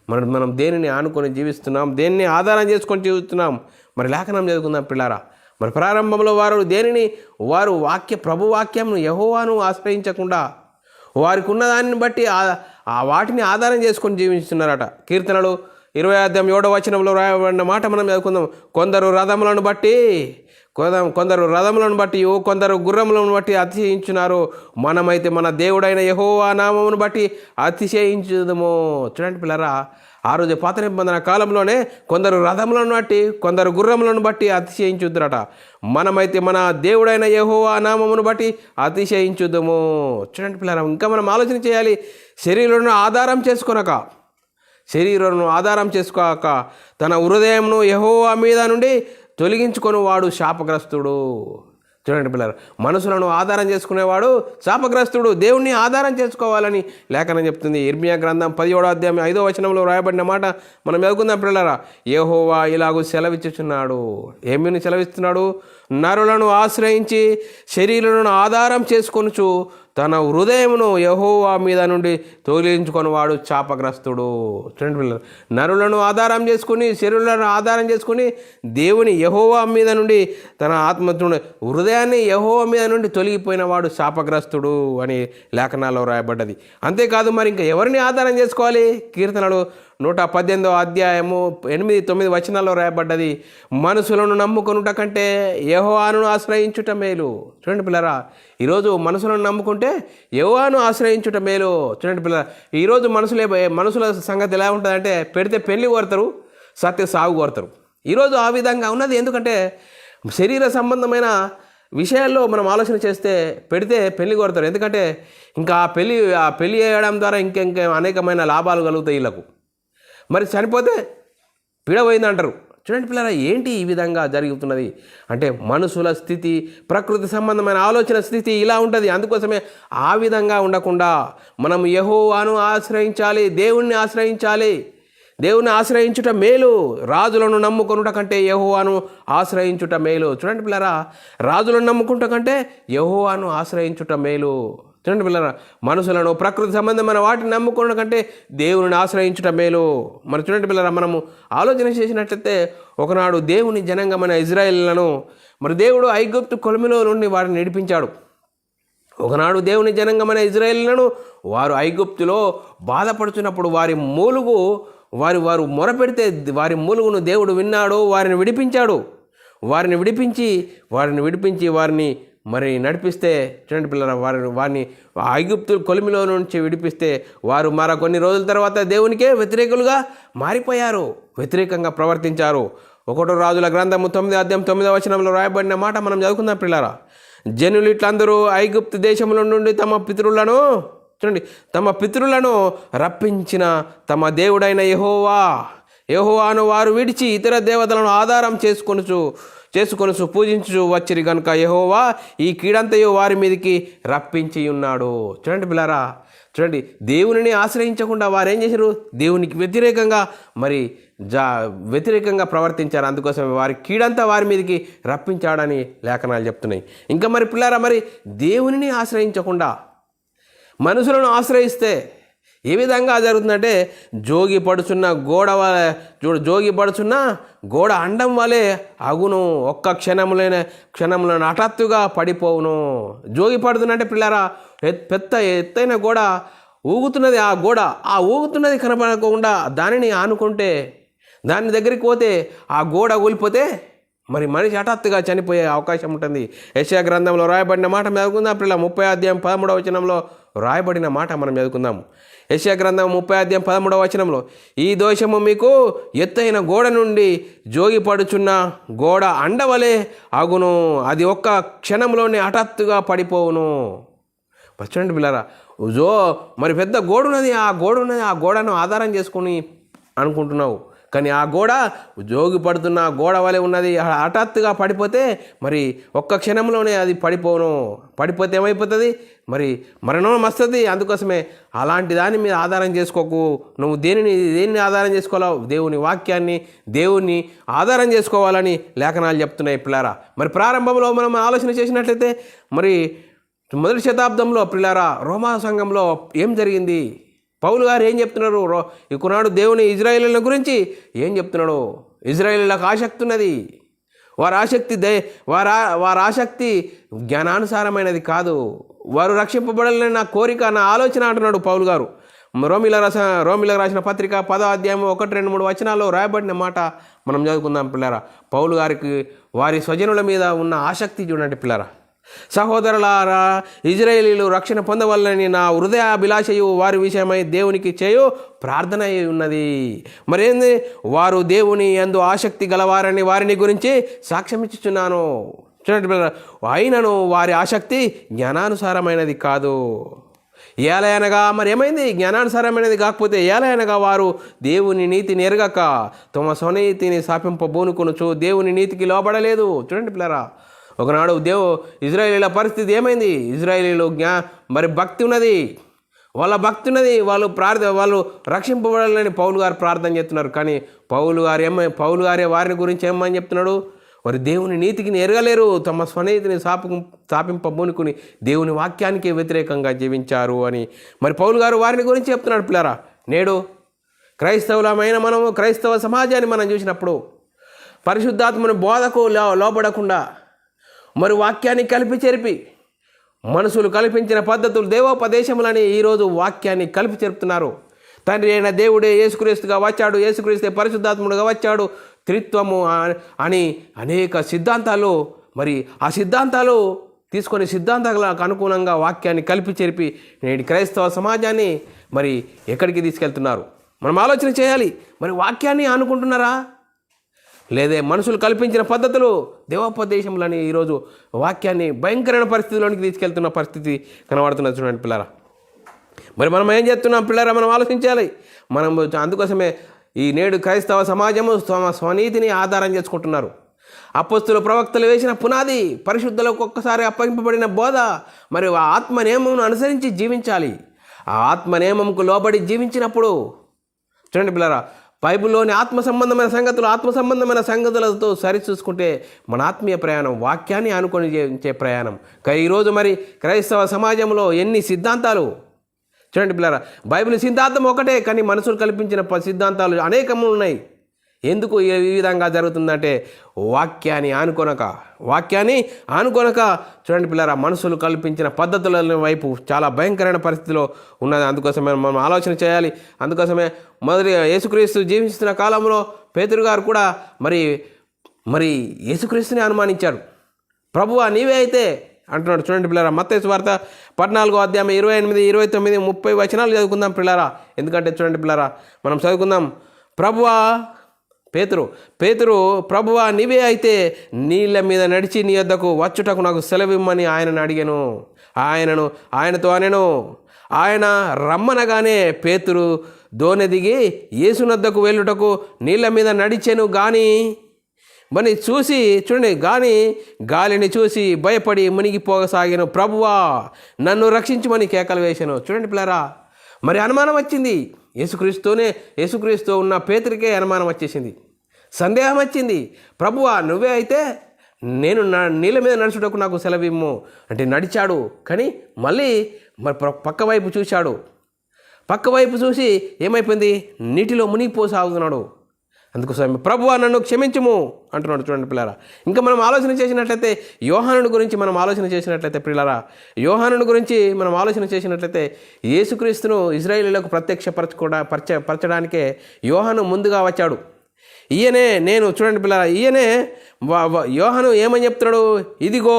మనం దేనిని ఆనుకొని జీవిస్తున్నాం? దేనిని ఆధారం చేసుకొని జీవిస్తున్నాం? మరి లేఖనం చదువుకుందాం పిల్లారా. మరి ప్రారంభంలో వారు ప్రభు వాక్యంను యెహోవాను ఆశ్రయించకుండా వారికి ఉన్నదాన్ని బట్టి వాటిని ఆధారం చేసుకొని జీవిస్తున్నారట. కీర్తనలు 20:7 రాయబడిన మాట మనం చదువుకుందాం. కొందరు రథములను బట్టి కొందరు గుర్రములను బట్టి అతిశయించున్నారు, మనమైతే మన దేవుడైన యెహోవా నామమును బట్టి అతిశయించుదము. చూడండి పిల్లరా, ఆ రోజు పాత నిబంధన కాలంలోనే కొందరు రథములను బట్టి కొందరు గుర్రములను బట్టి అతిశయించుద్దరట, మనమైతే మన దేవుడైన యెహోవా నామమును బట్టి అతిశయించుదము. చూడండి పిల్లరా, ఇంకా మనం ఆలోచన చేయాలి. శరీరాలను ఆధారం చేసుకోక తన హృదయంను యెహోవా మీద నుండి తొలగించుకొని వాడు శాపగ్రస్తుడు. చూడండి పిల్లలు, మనసులను ఆధారం చేసుకునేవాడు శాపగ్రస్తుడు. దేవుణ్ణి ఆధారం చేసుకోవాలని లేఖనం చెప్తుంది. ఇర్మియా గ్రంథం 17:5 రాయబడిన మాట మనం చదువుకుందాం పిల్లరా. యెహోవా ఇలాగూ సెలవిచ్చుచున్నాడు. ఏమని సెలవిస్తున్నాడు? నరులను ఆశ్రయించి శరీరులను ఆధారం చేసుకొనుచు తన హృదయమును యెహోవా మీద నుండి తొలగించుకొని వాడు శాపగ్రస్తుడు. చూడండి పిల్లలు, నరులను ఆధారం చేసుకుని శరీరులను ఆధారం చేసుకుని దేవుని యెహోవా మీద నుండి తన హృదయాన్ని యెహోవా మీద నుండి తొలగిపోయిన వాడు శాపగ్రస్తుడు అని లేఖనాల్లో రాయబడ్డది. అంతేకాదు, మరి ఇంకా ఎవరిని ఆధారం చేసుకోవాలి? కీర్తనలు 118:8-9 రాయబడ్డది. మనుషులను నమ్ముకొనుట కంటే యెహోవాను ఆశ్రయించుట మేలు. చూడండి పిల్లరా, ఈరోజు మనుషులను నమ్ముకుంటే యెహోవాను ఆశ్రయించుట మేలు. చూడండి పిల్లరా, ఈరోజు మనుషుల సంగతి ఎలా ఉంటుందంటే, పెడితే పెళ్లి కోరతారు, సత్య సాగు కోరతారు. ఈరోజు ఆ విధంగా ఉన్నది. ఎందుకంటే శరీర సంబంధమైన విషయాల్లో మనం ఆలోచన చేస్తే పెడితే పెళ్లి కోరతారు. ఎందుకంటే ఇంకా ఆ పెళ్లి చేయడం ద్వారా ఇంకా అనేకమైన లాభాలు కలుగుతాయి వీళ్ళకు. మరి చనిపోతే పీడపోయిందంటారు. చూడండి పిల్లరా, ఏంటి ఈ విధంగా జరుగుతున్నది అంటే మనుషుల స్థితి, ప్రకృతి సంబంధమైన ఆలోచన స్థితి ఇలా ఉంటుంది. అందుకోసమే ఆ విధంగా ఉండకుండా మనం యెహోవాను ఆశ్రయించాలి, దేవుణ్ణి ఆశ్రయించాలి. దేవుని ఆశ్రయించుట మేలు, రాజులను నమ్ముకొనుట కంటే యెహోవాను ఆశ్రయించుట మేలు. చూడండి పిల్లరా, రాజులను నమ్ముకుంట కంటే యెహోవాను ఆశ్రయించుట మేలు. చూడండి పిల్లరా, మనుషులను ప్రకృతి సంబంధమైన వాటిని నమ్ముకోవడం కంటే దేవుని ఆశ్రయించుట మేలు. మరి చూడండి పిల్లరా, మనము ఆలోచన చేసినట్లయితే ఒకనాడు దేవుని జనాంగమైన ఇజ్రాయేలులను మరి దేవుడు ఐగుప్తు కొలిమిలో నుండి వారిని నడిపించాడు. ఒకనాడు దేవుని జనాంగమైన ఇజ్రాయేలులను వారు ఐగుప్తులో బాధపడుతున్నప్పుడు వారు మొరపెడితే వారి మూలుగును దేవుడు విన్నాడు, వారిని విడిపించాడు. వారిని విడిపించి వారిని మరి నడిపిస్తే చూడండి పిల్లరా, వారిని ఐగుప్తు కొలిమిలో నుంచి విడిపిస్తే వారు కొన్ని రోజుల తర్వాత దేవునికే వ్యతిరేకులుగా మారిపోయారు, వ్యతిరేకంగా ప్రవర్తించారు. 1 రాజుల గ్రంథము 9:9 రాయబడిన మాట మనం చదువుకుందాం పిల్లరా. జనులు ఇట్లందరూ ఐగుప్తు దేశంలో నుండి తమ పితరులను రప్పించిన తమ దేవుడైన యెహోవాను వారు విడిచి ఇతర దేవతలను ఆధారం చేసుకొనుచు పూజించు వచ్చిరి గనుక యెహోవా ఈ కీడంతయు వారి మీదకి రప్పించి ఉన్నాడు. చూడండి పిల్లారా, చూడండి, దేవునిని ఆశ్రయించకుండా వారు ఏం చేశారు? దేవునికి వ్యతిరేకంగా ప్రవర్తించారు. అందుకోసం వారి కీడంతా వారి మీదకి రప్పించాడని లేఖనాలు చెప్తున్నాయి. ఇంకా మరి పిల్లారా, మరి దేవునిని ఆశ్రయించకుండా మనుషులను ఆశ్రయిస్తే ఏ విధంగా జరుగుతుందంటే జోగి పడుచున్న గోడ అండం వలె అగును, ఒక్క క్షణంలో హఠాత్తుగా పడిపోవును. జోగి పడుతుందంటే పిల్లరా పెద్ద ఎత్తైన గోడ ఊగుతున్నది, ఆ ఊగుతున్నది కనపడకుండా దానిని ఆనుకుంటే, దాని దగ్గరికి పోతే ఆ గోడ కూలిపోతే మరి మనిషి హఠాత్తుగా చనిపోయే అవకాశం ఉంటుంది. యెషయా గ్రంథంలో రాయబడిన మాట చదువుకుందాం పిల్లల. 30వ అధ్యాయం 13వ వచనంలో రాయబడిన మాట మనం చదువుకుందాం. యెషయా గ్రంథం 30వ అధ్యాయం 13వ వచనంలో, ఈ దోషము మీకు ఎత్తైన గోడ నుండి జోగిపడుచున్న గోడ అండవలే అగును, అది ఒక్క క్షణంలోనే హఠాత్తుగా పడిపోవును. చూడండి పిల్లరా, మరి పెద్ద గోడ ఉన్నది, ఆ గోడను ఆధారం చేసుకుని అనుకుంటున్నావు, కానీ ఆ గోడ జోగిపడుతున్న గోడ వలె ఉన్నది. హఠాత్తుగా పడిపోతే మరి ఒక్క క్షణంలోనే అది పడిపోతే ఏమైపోతుంది, మరి మరణం వస్తుంది. అందుకోసమే అలాంటి దాని మీద ఆధారం చేసుకోకు. నువ్వు దేనిని ఆధారం చేసుకోవాలో, దేవుని వాక్యాన్ని, దేవుణ్ణి ఆధారం చేసుకోవాలని లేఖనాలు చెప్తున్నాయి పిల్లారా. మరి ప్రారంభంలో మనం ఆలోచన చేసినట్లయితే మరి మొదటి శతాబ్దంలో పిల్లారా రోమా సంఘంలో ఏం జరిగింది, పౌలు గారు ఏం చెప్తున్నారు, ఇకునాడు దేవుని ఇజ్రాయేలీల గురించి ఏం చెప్తున్నాడు. ఇజ్రాయేలీలకు ఆసక్తి ఉన్నది, వారి ఆసక్తి జ్ఞానానుసారమైనది కాదు, వారు రక్షింపబడాలని నా కోరిక, నా ఆలోచన అంటున్నాడు పౌలు గారు. రోమిలకు రాసిన పత్రిక 10వ అధ్యాయం 1, 2, 3 వచనాల్లో రాయబడిన మాట మనం చదువుకుందాం పిల్లరా. పౌలు గారికి వారి స్వజనుల మీద ఉన్న ఆసక్తి చూడండి పిల్లరా. సహోదరులారా, ఇజ్రాయేలీలు రక్షణ పొందవలనని నా హృదయాభిలాషయు వారి విషయమై దేవునికి చేయు ప్రార్థన అయి ఉన్నది. మరేంది, వారు దేవుని యందు ఆసక్తి గలవారని వారిని గురించి సాక్ష్యమిచ్చుచున్నాను. చూడండి, అయినను వారి ఆసక్తి జ్ఞానానుసారమైనది కాదు. ఏలయనగా మరి ఏమైంది, జ్ఞానానుసారమైనది కాకపోతే ఏలయనగా వారు దేవుని నీతిని ఎరగక తమ స్వనీతిని శాపింపబూనుకొనుచు దేవుని నీతికి లోబడలేదు. చూడండి పిల్లరా, ఒకనాడు ఇజ్రాయేలీల పరిస్థితి ఏమైంది, ఇజ్రాయేలీలు మరి భక్తి ఉన్నది, వాళ్ళు రక్షింపబడాలని పౌలు గారు ప్రార్థన చేస్తున్నారు. కానీ పౌలు గారే వారిని గురించి ఏమని చెప్తున్నాడు, వారు దేవుని నీతికి ఎరగలేరు, తమ స్వనీతిని స్థాపింపబూనుకుని దేవుని వాక్యానికి వ్యతిరేకంగా జీవించారు అని మరి పౌలు గారు వారిని గురించి చెప్తున్నాడు పిల్లరా. నేడు క్రైస్తవ సమాజాన్ని మనం చూసినప్పుడు పరిశుద్ధాత్మని బోధకు లోబడకుండా మరి వాక్యాన్ని కలిపి చెరిపి మనుషులు కల్పించిన పద్ధతులు దేవోపదేశములని ఈరోజు వాక్యాన్ని కలిపి చెరుపుతున్నారు. తండ్రి అయిన దేవుడే యేసుక్రీస్తుగా వచ్చాడు, యేసుక్రీస్తే పరిశుద్ధాత్ముడుగా వచ్చాడు, త్రిత్వము అని అనేక సిద్ధాంతాలు, మరి ఆ సిద్ధాంతాలు తీసుకొని సిద్ధాంతాలకు అనుగుణంగా వాక్యాన్ని కలిపి చెరిపి నేటి క్రైస్తవ సమాజాన్ని మరి ఎక్కడికి తీసుకెళ్తున్నారు మనం ఆలోచన చేయాలి. మరి వాక్యాన్ని అనుకుంటున్నారా, లేదే మనుషులు కల్పించిన పద్ధతులు దేవోపదేశములని ఈరోజు వాక్యాన్ని భయంకరమైన పరిస్థితిలోనికి తీసుకెళ్తున్న పరిస్థితి కనబడుతున్నది. చూడండి పిల్లరా, మరి మనం ఏం చేస్తున్నాం పిల్లరా, మనం ఆలోచించాలి. అందుకోసమే ఈ నేడు క్రైస్తవ సమాజము స్వనీతిని ఆధారం చేసుకుంటున్నారు. అపొస్తలులు ప్రవక్తలు వేసిన పునాది, పరిశుద్ధులకు ఒక్కసారి అప్పగింపబడిన బోధ, మరి ఆ ఆత్మ నియమమును అనుసరించి జీవించాలి. ఆ ఆత్మ నియమంకు లోబడి జీవించినప్పుడు చూడండి పిల్లరా, బైబిల్లోని ఆత్మ సంబంధమైన సంగతులతో సరిచూసుకుంటే మన ఆత్మీయ ప్రయాణం వాక్యాన్ని ఆనుకొని జీవించే ప్రయాణం. కానీ ఈరోజు మరి క్రైస్తవ సమాజంలో ఎన్ని సిద్ధాంతాలు, చూడండి పిల్లరా, బైబిల్ సిద్ధాంతం ఒకటే, కానీ మనుషులు కల్పించిన సిద్ధాంతాలు అనేకము ఉన్నాయి. ఎందుకు ఈ విధంగా జరుగుతుందంటే వాక్యాన్ని ఆనుకొనక చూడండి పిల్లరా, మనుషులు కల్పించిన పద్ధతుల వైపు చాలా భయంకరమైన పరిస్థితిలో ఉన్నది. అందుకోసమే మనం ఆలోచన చేయాలి. అందుకోసమే మొదటి యేసుక్రీస్తు జీవిస్తున్న కాలంలో పేతురు గారు కూడా మరి యేసుక్రీస్తుని అనుమానించాడు. ప్రభువా నీవే అయితే అంటున్నాడు. చూడండి పిల్లరా, మత్తయి సువార్త 14వ అధ్యాయం 28, 29, 30 వచనాలు చదువుకుందాం పిల్లరా. ఎందుకంటే చూడండి పిల్లరా, మనం చదువుకుందాం. పేతురు ప్రభువా నీవే అయితే నీళ్ళ మీద నడిచి నీ యొద్దకు వచ్చుటకు నాకు సెలవిమ్మని ఆయనను అడిగాను. ఆయనతో అనెను. ఆయన రమ్మనగానే పేతురు దోణి దిగి యేసునొద్దకు వెళ్ళుటకు నీళ్ళ మీద నడిచెను. గాలిని చూసి భయపడి మునిగిపోసాగాను. ప్రభువా నన్ను రక్షించమని కేకలు వేశాను. చూడండి పిల్లరా, మరి అనుమానం వచ్చింది. యేసుక్రీస్తు ఉన్న పేతురికే అనుమానం వచ్చేసింది, సందేహం వచ్చింది. ప్రభువా నువ్వే అయితే నేను నీళ్ళ మీద నడుచుటకు నాకు సెలవిమ్ము అంటే నడిచాడు. కానీ మళ్ళీ మరి పక్క వైపు చూశాడు. పక్క వైపు చూసి ఏమైపోయింది, నీటిలో మునిగిపోసాగుతున్నాడు. అందుకోసం ప్రభువా నన్ను క్షమించుము అంటున్నాడు. చూడండి పిల్లరా, ఇంకా మనం ఆలోచన చేసినట్లయితే యోహానుడి గురించి మనం ఆలోచన చేసినట్లయితే పిల్లరా, యోహానుడి గురించి మనం ఆలోచన చేసినట్లయితే యేసుక్రీస్తును ఇశ్రాయేలీయులకు పరచడానికే యోహాను ముందుగా వచ్చాడు. ఈయనే నేను చూడండి పిల్లరా, ఈయనే యోహాను ఏమని చెప్తున్నాడు, ఇదిగో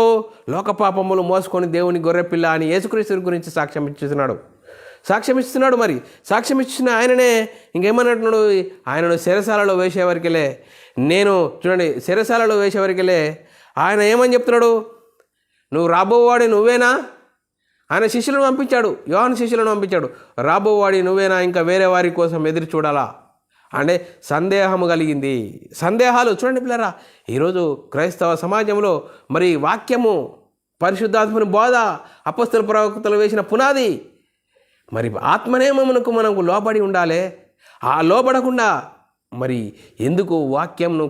లోక పాపములు మోసుకొని దేవుని గొర్రెపిల్ల అని యేసుక్రీస్తు గురించి సాక్ష్యం ఇస్తున్నాడు. మరి సాక్ష్యం ఇచ్చిన ఆయననే ఇంకేమన్నట్టున్నాడు, ఆయనను చెరసాలలో వేసేవరకెలే చెరసాలలో వేసేవరకెలే ఆయన ఏమని చెప్తున్నాడు, నువ్వు రాబోవాడి నువ్వేనా? ఆయన శిష్యులను పంపించాడు, యోహాను శిష్యులను పంపించాడు, రాబోవాడి నువ్వేనా, ఇంకా వేరే వారి కోసం ఎదురు చూడాలా అంటే సందేహము కలిగింది. సందేహాలు చూడండి పిల్లరా, ఈరోజు క్రైస్తవ సమాజంలో మరి వాక్యము, పరిశుద్ధాత్మని బోధ, అపొస్తల ప్రవక్తలు వేసిన పునాది, మరి ఆత్మనేమమునకు మనకు లోబడి ఉండాలి. ఆ లోబడకుండా మరి ఎందుకు వాక్యంను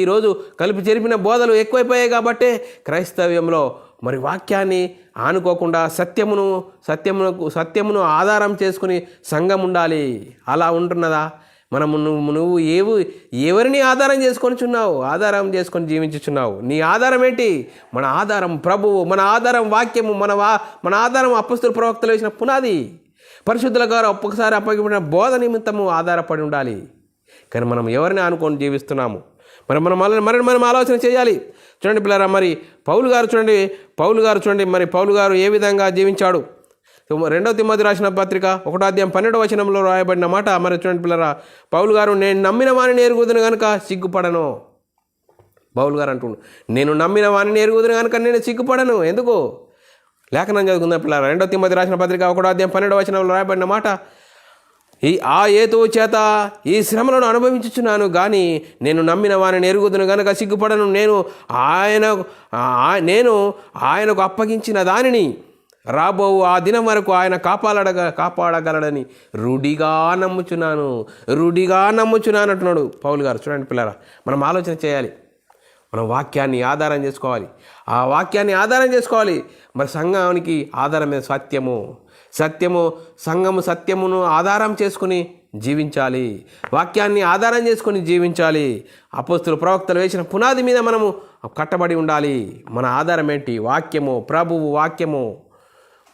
ఈరోజు కలిపి చెరిపిన బోధలు ఎక్కువైపోయాయి. కాబట్టే క్రైస్తవ్యంలో మరి వాక్యాన్ని ఆనుకోకుండా సత్యమును ఆధారం చేసుకుని సంఘం ఉండాలి. అలా ఉంటున్నదా? నువ్వు ఎవరిని ఆధారం చేసుకొని జీవించుచున్నావు? నీ ఆధారం ఏంటి? మన ఆధారం ప్రభువు, మన ఆధారం వాక్యము, మన ఆధారం అపొస్తల ప్రవక్తలు వేసిన పునాది, పరిశుద్ధుల గారు ఒక్కొక్కసారి అప్పగిన బోధ నిమిత్తము ఆధారపడి ఉండాలి. కానీ మనం ఎవరిని ఆనుకొని జీవిస్తున్నాము? మనం ఆలోచన చేయాలి. చూడండి పిల్లరా, మరి పౌలు గారు చూడండి మరి పౌలు గారు ఏ విధంగా జీవించాడు? 2 తిమోతి రాసిన పత్రిక 1వ అధ్యాయం 12వ వచనంలో రాయబడిన మాట మరి చూడండి పిల్లరా, పౌలు గారు నేను నమ్మిన వారిని ఎరుగుదును కనుక సిగ్గుపడను. పౌలు గారు అంటున్నాడు, నేను నమ్మిన వారిని ఎరుగుదును కనుక నేను సిగ్గుపడను. ఎందుకు? లేఖనం చదువుకుందాం పిల్లరా. 2వ తిమోతి రాసిన పత్రిక 1వ అధ్యాయం 12వ వచనంలో రాయబడిన మాట, ఆ హేతువు చేత ఈ శ్రమలను అనుభవించుచున్నాను కానీ నేను నమ్మిన వారిని ఎరుగుదును గనక సిగ్గుపడను. నేను ఆయనకు అప్పగించిన దానిని రాబో ఆ దినం వరకు ఆయన కాపాడగలడని రూఢిగా నమ్ముచున్నాను అంటున్నాడు పౌలు గారు. చూడండి పిల్లరా, మనం ఆలోచన చేయాలి. మనం వాక్యాన్ని ఆధారం చేసుకోవాలి. ఆ వాక్యాన్ని ఆధారం చేసుకోవాలి. మరి సంఘానికి ఆధారమే సంఘము సత్యమును ఆధారం చేసుకుని జీవించాలి. వాక్యాన్ని ఆధారం చేసుకొని జీవించాలి. అపొస్తలుల ప్రవక్తలు వేసిన పునాది మీద మనము కట్టబడి ఉండాలి. మన ఆధారం ఏంటి? వాక్యము, ప్రభువు వాక్యము.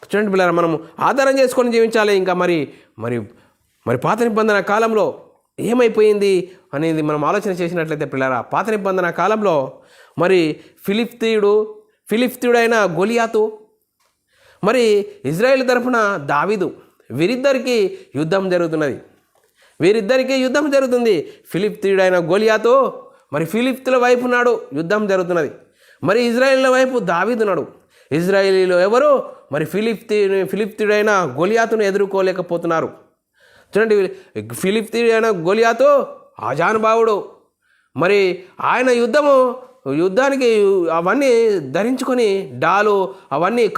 చూడండి పిల్లరా, మనము ఆధారం చేసుకొని జీవించాలి. ఇంకా మరి మరి మరి పాత నిబంధన కాలంలో ఏమైపోయింది అనేది మనం ఆలోచన చేసినట్లయితే పిల్లరా, పాత నిబంధన కాలంలో మరి ఫిలిష్తీయుడైన గొలియాతు, మరి ఇజ్రాయేల్ తరఫున దావీదు, వీరిద్దరికీ యుద్ధం జరుగుతుంది. ఫిలిష్తీయుడైన గొలియాతు మరి ఫిలిష్తీయుల వైపు నాడు యుద్ధం జరుగుతున్నది. మరి ఇజ్రాయేల్ వైపు దావీదున్నాడు. ఇజ్రాయేలీలో ఎవరు మరి ఫిలిష్తీయుడైన గొలియాతును ఎదుర్కోలేకపోతున్నారు. చూడండి, ఫిలిష్తీయుడైన గొలియాతు ఆజానుభావుడు. మరి ఆయన యుద్ధానికి అవన్నీ ధరించుకొని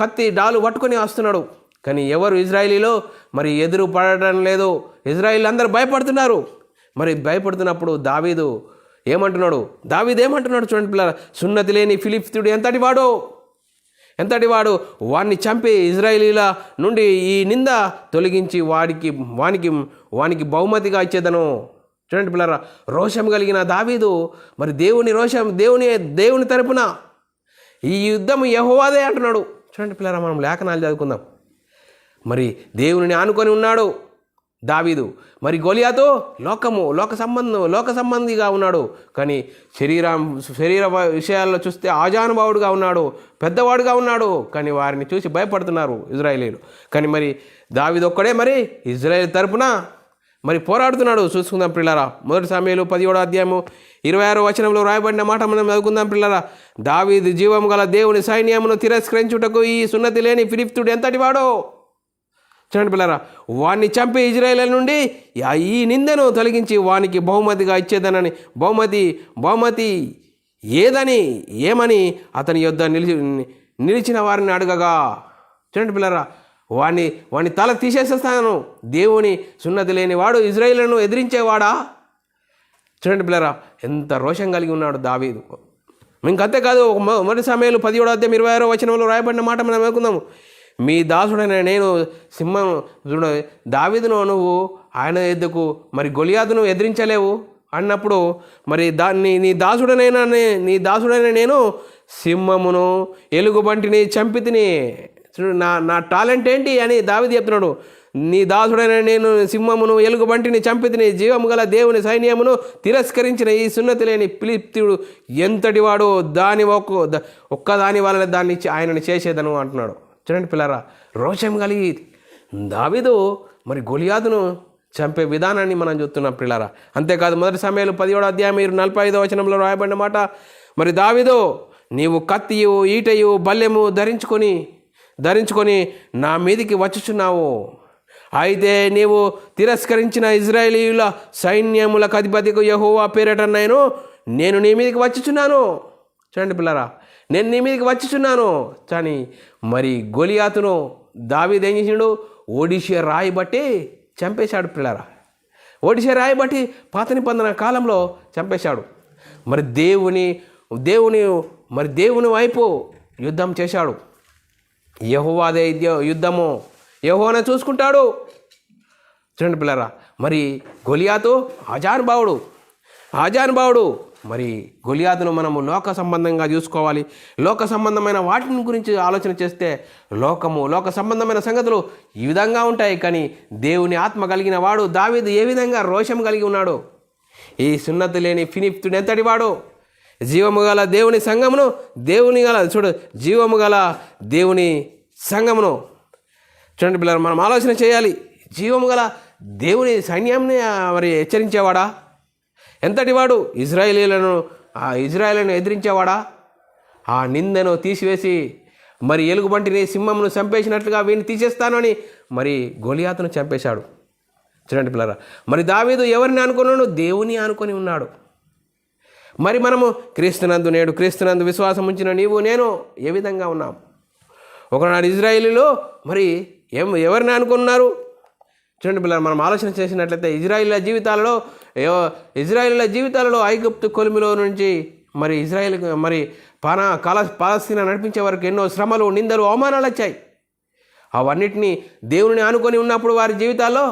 కత్తి డాలు పట్టుకొని వస్తున్నాడు. కానీ ఎవరు ఇజ్రాయేలీలో మరి ఎదురు పడడం లేదు. ఇజ్రాయేల్ అందరూ భయపడుతున్నారు. మరి భయపడుతున్నప్పుడు దావీదు ఏమంటున్నాడు చూడండి పిల్లలు, సున్నతి లేని ఫిలిష్తీయుడు ఎంతటి వాడు వాడిని చంపి ఇజ్రాయేలీల నుండి ఈ నింద తొలగించి వానికి బహుమతిగా ఇచ్చేదను. చూడండి పిల్లరా, రోషం కలిగిన దావీదు మరి దేవుని తరపున ఈ యుద్ధం యెహోవాదే అంటున్నాడు. చూడండి పిల్లరా, మనం లేఖనాలు చదువుకుందాం. మరి దేవుని ఆనుకొని ఉన్నాడు దావీదు. మరి గొలియాతు లోక సంబంధిగా ఉన్నాడు. కానీ శరీర విషయాల్లో చూస్తే ఆజానుభావుడుగా ఉన్నాడు, పెద్దవాడుగా ఉన్నాడు. కానీ వారిని చూసి భయపడుతున్నారు ఇజ్రాయేలీలు. కానీ మరి దావీదు ఒక్కడే మరి ఇజ్రాయేల్ తరపున మరి పోరాడుతున్నాడు. చూసుకుందాం పిల్లరా, 1 సమూయేలు 17వ అధ్యాయము 26వ వచనంలో రాయబడిన మాట మనం చదువుకుందాం పిల్లరా. దావీదు జీవం గల దేవుని సైన్యమును తిరస్కరించుటకు ఈ సున్నతి లేని ఫిలిష్తీయుడు ఎంతటి వాడో. చూడండి పిల్లరా, వాణ్ణి చంపి ఇజ్రాయేల్ నుండి ఈ నిందను తొలగించి వానికి బహుమతిగా ఇచ్చేదనని బహుమతి ఏమని అతని యొద్ద నిలిచిన వారిని అడగగా. చూడండి పిల్లరా, వాణ్ణి తల తీసేసేస్తాను. దేవుని సున్నతి లేని వాడు ఇజ్రాయేలును ఎదిరించేవాడా? చూడండి పిల్లరా, ఎంత రోషం కలిగి ఉన్నాడు దావీదు. ఇంకంతేకాదు, 1 సమూయేలు 17వ అధ్యాయం 26వ వచనంలో రాయబడిన మాట మనం అనుకుందాము. మీ దాసుడైన నేను సింహం చూడ దావీదును నువ్వు ఆయన ఎద్దుకు మరి గొలియాతును ఎదిరించలేవు అన్నప్పుడు మరి నీ దాసుడైన నేను సింహమును ఎలుగుబంటిని చంపితిని. చూడు నా టాలెంట్ ఏంటి అని దావీదు చెప్తున్నాడు. నీ దాసుడైన నేను సింహమును ఎలుగుబంటిని చంపితిని, జీవము గల దేవుని సైన్యమును తిరస్కరించిన ఈ సున్నతి లేని ఫిలిష్తీయుడు ఎంతటి వాడు, దాని ఒక్కదాని వలన దాన్ని ఆయనని చేసేదను అంటున్నాడు. చూడండి పిల్లరా, రోషం కలిగి దావీదు మరి గొలియాతును చంపే విధానాన్ని మనం చూస్తున్నాం పిల్లరా. అంతేకాదు 1 సమూయేలు 17:45 వచనంలో రాయబడిన మాట, మరి దావీదు నీవు కత్తియు ఈటయు బల్లెము ధరించుకొని నా మీదికి వచ్చుచున్నావు. అయితే నీవు తిరస్కరించిన ఇజ్రాయేలీయుల సైన్యములకు అధిపతికి యెహోవా పేరట నేను నీ మీదకి వచ్చుచున్నాను. చూడండి పిల్లరా, నేను నీ మీదకి వచ్చుచున్నాను. కానీ మరి గొలియాతును దావీదు ఏం చేసిండు? ఒడిషే రాయి బట్టి చంపేశాడు పిల్లరా. ఒడిషే రాయి బట్టి పాత నిబంధన కాలంలో చంపేశాడు. మరి దేవుని వైపు యుద్ధం చేశాడు. యెహోవాదే యుద్ధము, యెహోవానే చూసుకుంటాడు. చూడండి పిల్లరా, మరి గొలియాతు ఆజానుభావుడు. మరి గొలియాతును మనము లోక సంబంధంగా చూసుకోవాలి. లోక సంబంధమైన వాటిని గురించి ఆలోచన చేస్తే లోక సంబంధమైన సంగతులు ఈ విధంగా ఉంటాయి. కానీ దేవుని ఆత్మ కలిగిన వాడు దావీదు ఏ విధంగా రోషం కలిగి ఉన్నాడు. ఈ సున్నతి లేని ఫిలిష్తీయుడు ఎంతటి వాడు? జీవము గల దేవుని సంఘమును జీవము గల దేవుని సంఘమును. చూడండి పిల్లలు, మనం ఆలోచన చేయాలి. జీవము గల దేవుని సైన్యాన్ని మరి హెచ్చరించేవాడా? ఎంతటి వాడు? ఇజ్రాయేలును ఎదిరించేవాడా? ఆ నిందను తీసివేసి మరి ఎలుగుబంటిని సింహమును చంపేసినట్లుగా వీడిని తీసేస్తానని మరి గొలియాతును చంపేశాడు. చూడండి పిల్లరా, మరి దావీదు ఎవరిని అనుకున్నాడు? దేవుని అనుకొని ఉన్నాడు. మరి మనము క్రీస్తునందు విశ్వాసం ఉంచిన నీవు నేను ఏ విధంగా ఉన్నాం? ఒకనాడు ఇజ్రాయేలీలో మరి ఎవరిని అనుకున్నారు? చూడండి పిల్లలు, మనం ఆలోచన చేసినట్లయితే ఇజ్రాయేలీల జీవితాలలో ఐగుప్తు కొలిమిలో నుంచి మరి పాలస్తీనా నడిపించే వరకు ఎన్నో శ్రమలు, నిందలు, అవమానాలు వచ్చాయి. అవన్నిటినీ దేవుని ఆనుకొని ఉన్నప్పుడు వారి జీవితాల్లో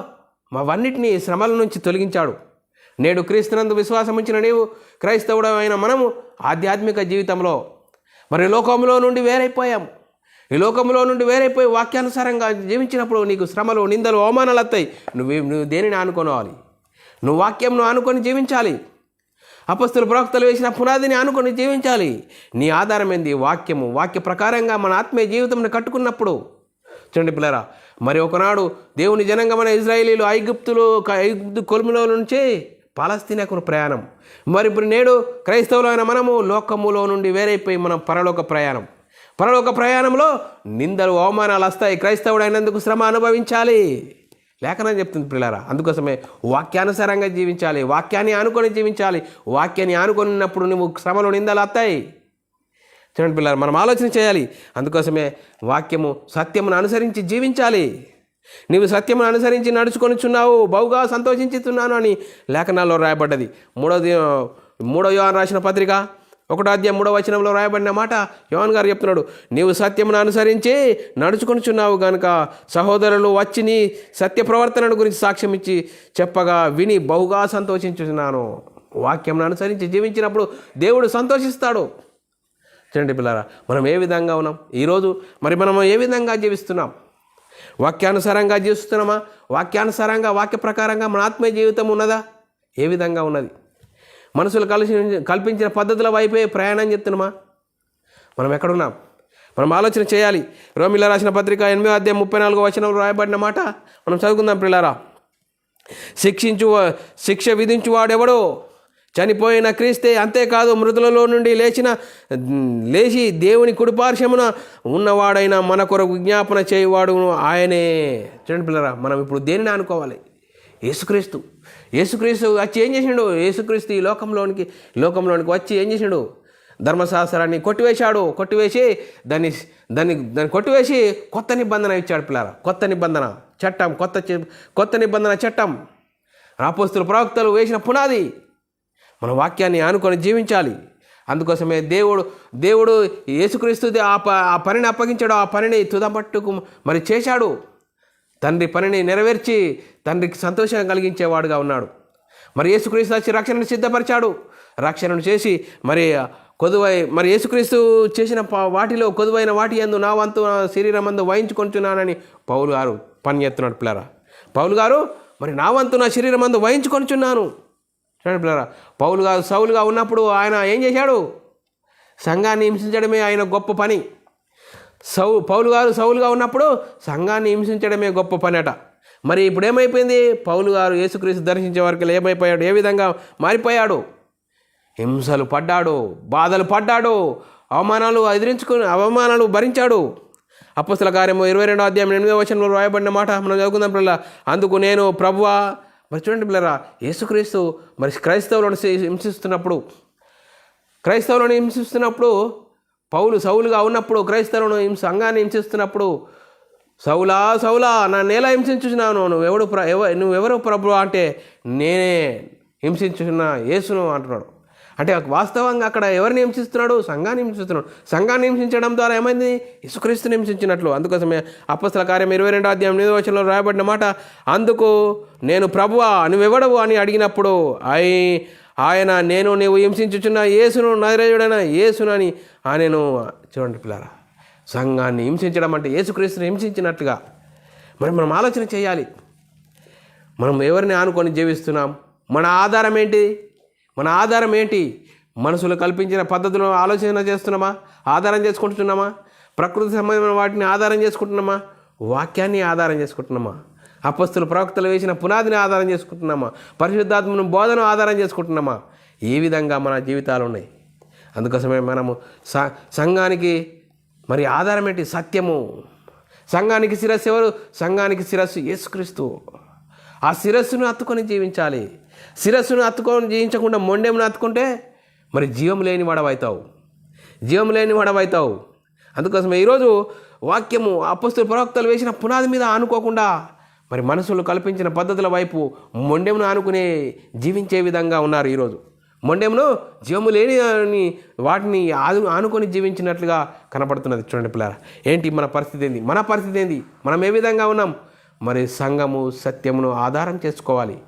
అవన్నిటినీ శ్రమల నుంచి తొలగించాడు. నేడు క్రీస్తునందు విశ్వాసం ఉంచిన నీవు, క్రైస్తవుడమైన మనము ఆధ్యాత్మిక జీవితంలో మరి లోకంలో నుండి వేరైపోయాం. ఈ లోకంలో నుండి వేరైపోయి వాక్యానుసారంగా జీవించినప్పుడు నీకు శ్రమలు, నిందలు, అవమానాలు వస్తాయి. నువ్వు దేనిని ఆనుకోవాలి? నువ్వు వాక్యంను ఆనుకొని జీవించాలి. అపొస్తలులు ప్రవక్తలు వేసిన పునాదిని ఆనుకొని జీవించాలి. నీ ఆధారం ఏంది? వాక్య ప్రకారంగా మన ఆత్మీయ జీవితంను కట్టుకున్నప్పుడు. చూడండి పిల్లరా, మరి ఒకనాడు దేవుని జనంగమైన ఇజ్రాయేలీలు ఐగుప్తు కొలిమిలో నుంచి పాలస్తీనాకు ప్రయాణం. మరి ఇప్పుడు నేడు క్రైస్తవులైన మనము లోకములో నుండి వేరైపోయి మనం పరలోక ప్రయాణంలో నిందలు, అవమానాలు వస్తాయి. క్రైస్తవుడైనందుకు శ్రమ అనుభవించాలి. లేఖనం చెప్తుంది పిల్లరా. అందుకోసమే వాక్యానుసారంగా జీవించాలి. వాక్యాన్ని ఆనుకొని జీవించాలి. వాక్యాన్ని ఆనుకున్నప్పుడు నువ్వు శ్రమలు, నిందలు వస్తాయి. చూడండి పిల్లలు, మనం ఆలోచన చేయాలి. అందుకోసమే సత్యమును అనుసరించి జీవించాలి. నీవు సత్యమును అనుసరించి నడుచుకొనిచున్నావు, బహుగా సంతోషించుతున్నాను అని లేఖనాల్లో రాయబడ్డది. 3 యోహాను రాసిన పత్రిక 1:3 రాయబడిన మాట యోహాను గారు చెప్తున్నాడు. నీవు సత్యమును అనుసరించి నడుచుకొనిచున్నావు గనుక సహోదరులు వచ్చి నీ సత్య ప్రవర్తనను గురించి సాక్ష్యం ఇచ్చి చెప్పగా విని బహుగా సంతోషించుతున్నాను. వాక్యమును అనుసరించి జీవించినప్పుడు దేవుడు సంతోషిస్తాడు. చూడండి పిల్లరా, మనం ఏ విధంగా ఉన్నాం ఈరోజు? మరి మనం ఏ విధంగా జీవిస్తున్నాం? వాక్యానుసారంగా జీవిస్తున్నామా? వాక్య ప్రకారంగా మన ఆత్మీయ జీవితం ఉన్నదా? ఏ విధంగా ఉన్నది? మనసులు కల్పించిన పద్ధతుల వైపే ప్రయాణం చేస్తున్నామా? మనం ఎక్కడున్నాం? మనం ఆలోచన చేయాలి. రోమీయులకు రాసిన పత్రిక 8:34 రాయబడిన మాట మనం చదువుకుందాం పిల్లారా. శిక్ష విధించువాడెవడో చనిపోయిన క్రీస్తే, అంతేకాదు మృతులలో నుండి లేచి దేవుని కుడిపార్శ్వమున ఉన్నవాడైన మన కొరకు విజ్ఞాపన చేయవాడు ఆయనే. చూడండి పిల్లరా, మనం ఇప్పుడు దేనిని అనుకోవాలి? యేసుక్రీస్తు వచ్చి ఏం చేసిండు? యేసుక్రీస్తు ఈ లోకంలోనికి వచ్చి ఏం చేసిండు? ధర్మశాస్త్రాన్ని కొట్టివేసి దాన్ని కొట్టివేసి కొత్త నిబంధన ఇచ్చాడు పిల్లరా. కొత్త నిబంధన చట్టం అపొస్తలులు ప్రవక్తలు వేసిన పునాది. మన వాక్యాన్ని ఆనుకొని జీవించాలి. అందుకోసమే దేవుడు యేసుక్రీస్తు ఆ పనిని అప్పగించాడు. ఆ పనిని తుదమట్టుకు మరి చేశాడు. తండ్రి పనిని నెరవేర్చి తండ్రికి సంతోషం కలిగించేవాడుగా ఉన్నాడు. మరి యేసుక్రీస్తు వచ్చి రక్షణను సిద్ధపరిచాడు. రక్షణను చేసి మరి యేసుక్రీస్తు చేసిన వాటిలో కొదువైన వాటి యందు నా వంతు నా శరీరమందు వహించుకొంటున్నానని పౌలు గారు పని చేస్తున్నాడు పిల్లరా. పౌలు గారు మరి నా వంతు నా శరీరమందు వహించుకొంటున్నాను. చూడండి పిల్లరా, పౌలు గారు సౌలుగా ఉన్నప్పుడు ఆయన ఏం చేశాడు? సంఘాన్ని హింసించడమే ఆయన గొప్ప పని. పౌలు గారు సౌలుగా ఉన్నప్పుడు సంఘాన్ని హింసించడమే గొప్ప పని అట. మరి ఇప్పుడు ఏమైపోయింది? పౌలు గారు యేసుక్రీస్తు దర్శించే వరకు ఏమైపోయాడు? ఏ విధంగా మారిపోయాడు? హింసలు పడ్డాడు, బాధలు పడ్డాడు, అవమానాలు భరించాడు. అపొస్తలుల కార్యము 22వ అధ్యాయం 8వ వచనంలో రాయబడిన మాట మనం చదువుకుందాం పిల్లల. అందుకు నేను ప్రభువా, మరి చూడండి పిల్లరా, యేసుక్రీస్తు మరి క్రైస్తవులను హింసిస్తున్నప్పుడు పౌలు సౌలుగా ఉన్నప్పుడు క్రైస్తవులను సంఘాన్ని హింసిస్తున్నప్పుడు సౌలా నన్ను ఎలా హింసించుచున్నాను? నువ్వెవరు ప్రభువా అంటే నేనే హింసించుచున్న యేసును అంటున్నాడు. అంటే వాస్తవంగా అక్కడ ఎవరిని హింసిస్తున్నాడు? సంఘాన్ని హింసిస్తున్నాడు. సంఘాన్ని హింసించడం ద్వారా ఏమైంది? యేసుక్రీస్తుని హింసించినట్లు. అందుకోసమే అపొస్తలుల కార్యం 22వ అధ్యాయం 8వ వచనంలో రాయబడిన మాట, అందుకు నేను ప్రభువా నువ్వెవడవు అని అడిగినప్పుడు ఆయన నీవు హింసించుచున్న యేసును నజరేయుడైన యేసునని నేను. చూడండి పిల్లారా, సంఘాన్ని హింసించడం అంటే యేసుక్రీస్తుని హింసించినట్లుగా. మరి మనం ఆలోచన చేయాలి. మనం ఎవరిని ఆనుకొని జీవిస్తున్నాం? మన ఆధారం ఏంటి? మనసులు కల్పించిన పద్ధతులను ఆలోచన చేస్తున్నామా? ఆధారం చేసుకుంటున్నామా? ప్రకృతి సంబంధమైన వాటిని ఆధారం చేసుకుంటున్నామా? వాక్యాన్ని ఆధారం చేసుకుంటున్నామా? అపొస్తలులు ప్రవక్తలు వేసిన పునాదిని ఆధారం చేసుకుంటున్నామా? పరిశుద్ధాత్మను బోధన ఆధారం చేసుకుంటున్నామా? ఏ విధంగా మన జీవితాలు ఉన్నాయి? అందుకోసమే మనము సంఘానికి మరి ఆధారం ఏంటి? సత్యము. సంఘానికి శిరస్సు ఎవరు? సంఘానికి శిరస్సు యేసుక్రీస్తు. ఆ శిరస్సును హత్తుకొని జీవించాలి. శిరస్సును హత్తుకొని జీవించకుండా మొండెమును హత్తుకుంటే మరి జీవం లేని వాడవైతావు. అందుకోసమే ఈరోజు వాక్యము అపొస్తలులు ప్రవక్తలు వేసిన పునాది మీద ఆనుకోకుండా మరి మనసులు కల్పించిన పద్ధతుల వైపు మొండెమును ఆనుకునే జీవించే విధంగా ఉన్నారు. ఈరోజు మొండెమును జీవము లేని వాటిని ఆనుకొని జీవించినట్లుగా కనపడుతున్నది. చూడండి పిల్లరా, ఏంటి మన పరిస్థితి ఏంది? మనం ఏ విధంగా ఉన్నాం? మరి సంఘము సత్యమును ఆధారం చేసుకోవాలి.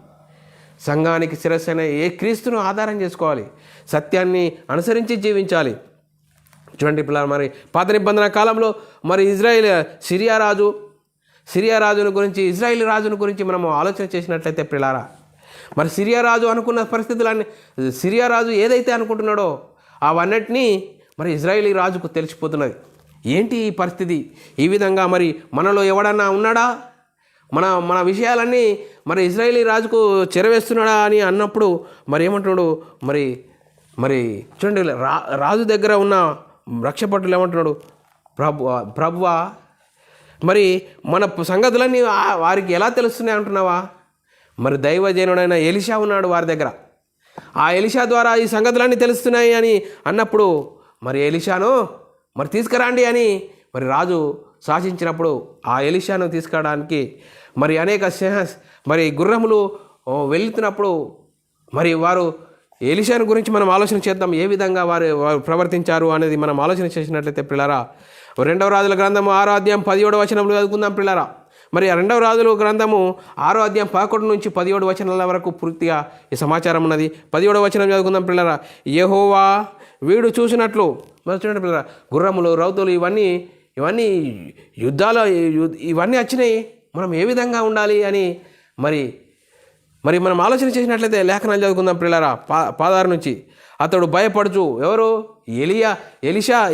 సంఘానికి శిరస్సైన క్రీస్తును ఆధారం చేసుకోవాలి. సత్యాన్ని అనుసరించి జీవించాలి. చూడండి పిల్లలు, మరి పాత నిబంధన కాలంలో మరి సిరియా రాజును గురించి ఇజ్రాయిల్ రాజును గురించి మనము ఆలోచన చేసినట్లయితే పిల్లారా, మరి సిరియా రాజు అనుకున్న పరిస్థితులన్నీ, సిరియా రాజు ఏదైతే అనుకుంటున్నాడో అవన్నిటినీ మరి ఇజ్రాయిలీ రాజుకు తెలిసిపోతున్నది. ఏంటి ఈ పరిస్థితి? ఈ విధంగా మరి మనలో ఎవడన్నా ఉన్నాడా? మన విషయాలన్నీ మరి ఇజ్రాయిలీ రాజుకు చెరవేస్తున్నాడా అని అన్నప్పుడు మరి ఏమంటున్నాడు? మరి చూడండి, రాజు దగ్గర ఉన్న రక్షపట్టులు ఏమంటున్నాడు? ప్రభువా మరి మన సంగతులన్నీ వారికి ఎలా తెలుస్తున్నాయి అంటున్నావా? మరి దైవజనుడైన ఎలీషా ఉన్నాడు వారి దగ్గర. ఆ ఎలీషా ద్వారా ఈ సంగతులన్నీ తెలుస్తున్నాయి అని అన్నప్పుడు మరి ఎలీషాను మరి తీసుకురండి అని మరి రాజు శాసించినప్పుడు ఆ ఎలీషాను తీసుకురావడానికి మరి అనేక మరి గుర్రములు వెళుతున్నప్పుడు మరి వారు ఎలీషాను గురించి మనం ఆలోచన చేద్దాం. ఏ విధంగా వారు ప్రవర్తించారు అనేది మనం ఆలోచన చేసినట్లయితే పిల్లరా, 2వ రాజుల గ్రంథము 6వ అధ్యాయం 17వ వచనంలో చదువుకుందాం పిల్లరా. మరి 2వ రాజుల గ్రంథము 6వ అధ్యాయం 11 నుంచి 17 వచనాల వరకు పూర్తిగా ఈ సమాచారం ఉన్నది. 17వ వచనం చదువుకుందాం పిల్లరా. యెహోవా వీడు చూసినట్లు, మరి చూడండి పిల్లరా, గుర్రములు రౌతులు ఇవన్నీ యుద్ధాలు ఇవన్నీ వచ్చినాయి. మనం ఏ విధంగా ఉండాలి అని మరి మనం ఆలోచన చేసినట్లయితే లేఖనాలు చదువుకుందాం పిల్లరా. 16 నుంచి అతడు భయపడుచు, ఎవరు?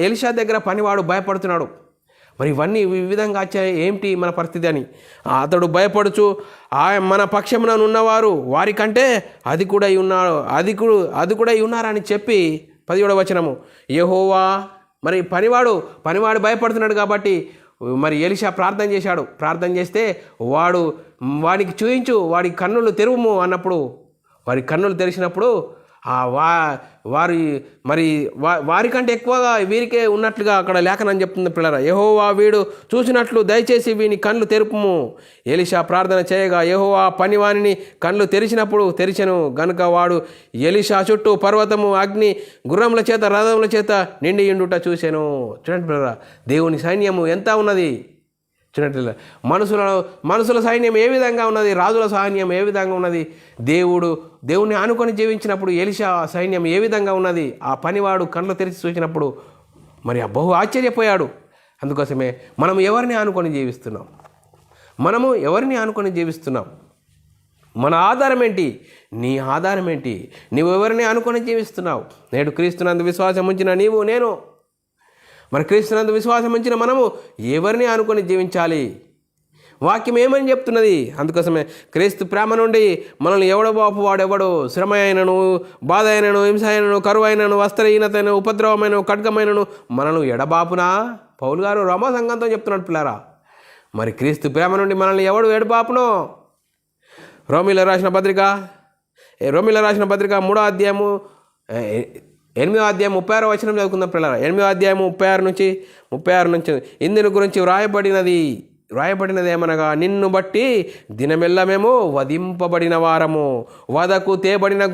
ఎలీషా దగ్గర పనివాడు భయపడుతున్నాడు. మరి ఇవన్నీ ఈ విధంగా వచ్చాయి, ఏమిటి మన పరిస్థితి అని. అతడు భయపడుచు మన పక్షమున ఉన్నవారు వారికంటే అది కూడా ఉన్నారని చెప్పి 17వ వచనము, యెహోవా మరి పనివాడు భయపడుతున్నాడు కాబట్టి మరి ఎలీషా ప్రార్థన చేశాడు. ప్రార్థన చేస్తే వాడికి చూయించు, వాడి కన్నులు తెరువుము అన్నప్పుడు వాడి కన్నులు తెరిచినప్పుడు వారి మరి వారికంటే ఎక్కువగా వీరికే ఉన్నట్లుగా అక్కడ లేఖనం చెప్తుంది పిల్లరా. యెహోవా వీడు చూసినట్లు దయచేసి వీని కళ్ళు తెరుపుము. ఎలీషా ప్రార్థన చేయగా యెహోవా పనివానిని కళ్ళు తెరిచెను గనుక వాడు ఎలీషా చుట్టూ పర్వతము, అగ్ని, గుర్రముల చేత, రథముల చేత నిండి ఉండుట చూశాను. చూడండి పిల్లరా, దేవుని సైన్యము ఎంత ఉన్నది చూడండి. మనుషుల సైన్యం ఏ విధంగా ఉన్నది, రాజుల సైన్యం ఏ విధంగా ఉన్నది, దేవుణ్ణి ఆనుకొని జీవించినప్పుడు ఎలీషా సైన్యం ఏ విధంగా ఉన్నది. ఆ పనివాడు కళ్ళు తెరిచి చూసినప్పుడు మరి బహు ఆశ్చర్యపోయాడు. అందుకోసమే మనం ఎవరిని ఆనుకొని జీవిస్తున్నాం? మన ఆధారం ఏంటి? నీ ఆధారం ఏంటి? నువ్వు ఎవరిని ఆనుకొని జీవిస్తున్నావు? నేడు క్రీస్తునందు విశ్వాసం ఉంచిన నీవు, నేను, మరి క్రీస్తునందు విశ్వాసం ఉంచిన మనము ఎవరిని ఆనుకొని జీవించాలి? వాక్యం ఏమని చెప్తున్నది? అందుకోసమే క్రీస్తు ప్రేమ నుండి మనల్ని ఎవడబాపు వాడెవడు, శ్రమ అయినను, బాధ అయినను, హింస అయినను, కరువు అయినను, వస్త్రహీనతను, ఉపద్రవమైన, ఖడ్గమైనను మనల్ని ఎడబాపునా? పౌలు గారు రోమా సంఘంతో చెప్తున్నాడు పిల్లారా. మరి క్రీస్తు ప్రేమ నుండి మనల్ని ఎవడు ఎడబాపునో? రోమిలో రాసిన పత్రిక 3వ అధ్యాయము 8వ అధ్యాయం 36వ వచనం చదువుకుందాం పిల్లరా. 8వ అధ్యాయం 36 నుంచి ఇందుని గురించి వ్రాయబడినది ఏమనగా, నిన్ను బట్టి దినమెల్ల మేము వధింపబడిన వారము, వదకు తేబడిన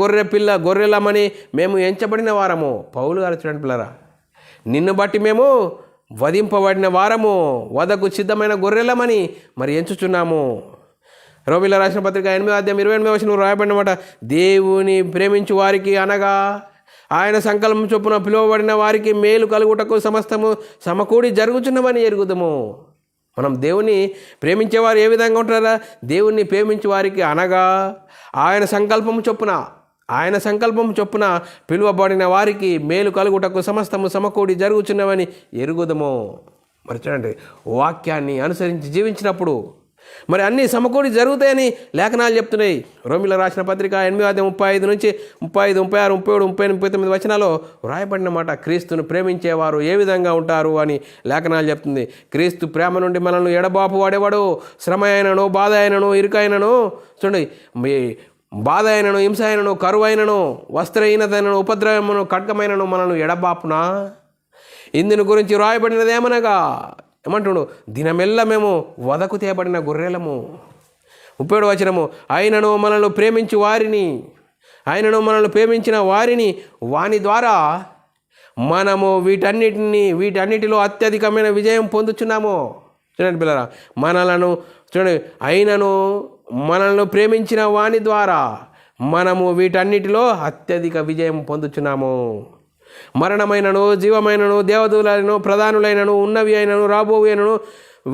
గొర్రెలమని మేము ఎంచబడిన వారము. పౌలు గారు చూడండి పిల్లరా, నిన్ను బట్టి మేము వధింపబడిన వారము, వదకు సిద్ధమైన గొర్రెలమని మరి ఎంచుచున్నాము. రోమిలో రాసిన పత్రిక 8వ అధ్యాయం 28వ వచనం వ్రాయబడినమాట, దేవుని ప్రేమించు వారికి అనగా ఆయన సంకల్పం చొప్పున పిలువబడిన వారికి మేలు కలుగుటకు సమస్తము సమకూడి జరుగుచున్నవని ఎరుగుదము. మనం దేవుని ప్రేమించేవారు ఏ విధంగా ఉంటారా? దేవుణ్ణి ప్రేమించే వారికి అనగా ఆయన సంకల్పం చొప్పున పిలువబడిన వారికి మేలు కలుగుటకు సమస్తము సమకూడి జరుగుచున్నవని ఎరుగుదము. మరి చూడండి, వాక్యాన్ని అనుసరించి జీవించినప్పుడు మరి అన్నీ సమకూడి జరుగుతాయని లేఖనాలు చెప్తున్నాయి. రోమిలో రాసిన పత్రిక 8వ అధ్యాయం 35 నుంచి 35, 36, 37, 38, 39 వచనాల్లో వ్రాయబడిన మాట, క్రీస్తును ప్రేమించేవారు ఏ విధంగా ఉంటారు అని లేఖనాలు చెప్తుంది. క్రీస్తు ప్రేమ నుండి మనల్ని ఎడబాపు వాడేవాడు, శ్రమ అయినను, బాధ అయినను, ఇరుకైనను, చూడండి, బాధ అయినను, హింస అయినను, కరువు అయినను, వస్త్రహీనతైనను, ఉపద్రవమును, ఖడ్గమైనను మనల్ని ఎడబాపునా? ఇందుని గురించి వ్రాయబడినది ఏమనగా ఏమంటుడు, దినమెల్ల మేము వదకు తేబడిన గొర్రెలము. 37వ వచనము, ఆయనను మనల్ని ప్రేమించిన వారిని వాని ద్వారా మనము వీటన్నిటిలో అత్యధికమైన విజయం పొందుచున్నాము. చూడండి పిల్లరా, ఆయనను మనల్ని ప్రేమించిన వాని ద్వారా మనము వీటన్నిటిలో అత్యధిక విజయం పొందుచున్నాము. మరణమైనను, జీవమైనను, దేవదూలైనను, ప్రధానులైనను, ఉన్నవి అయినను, రాబోవు అయినను,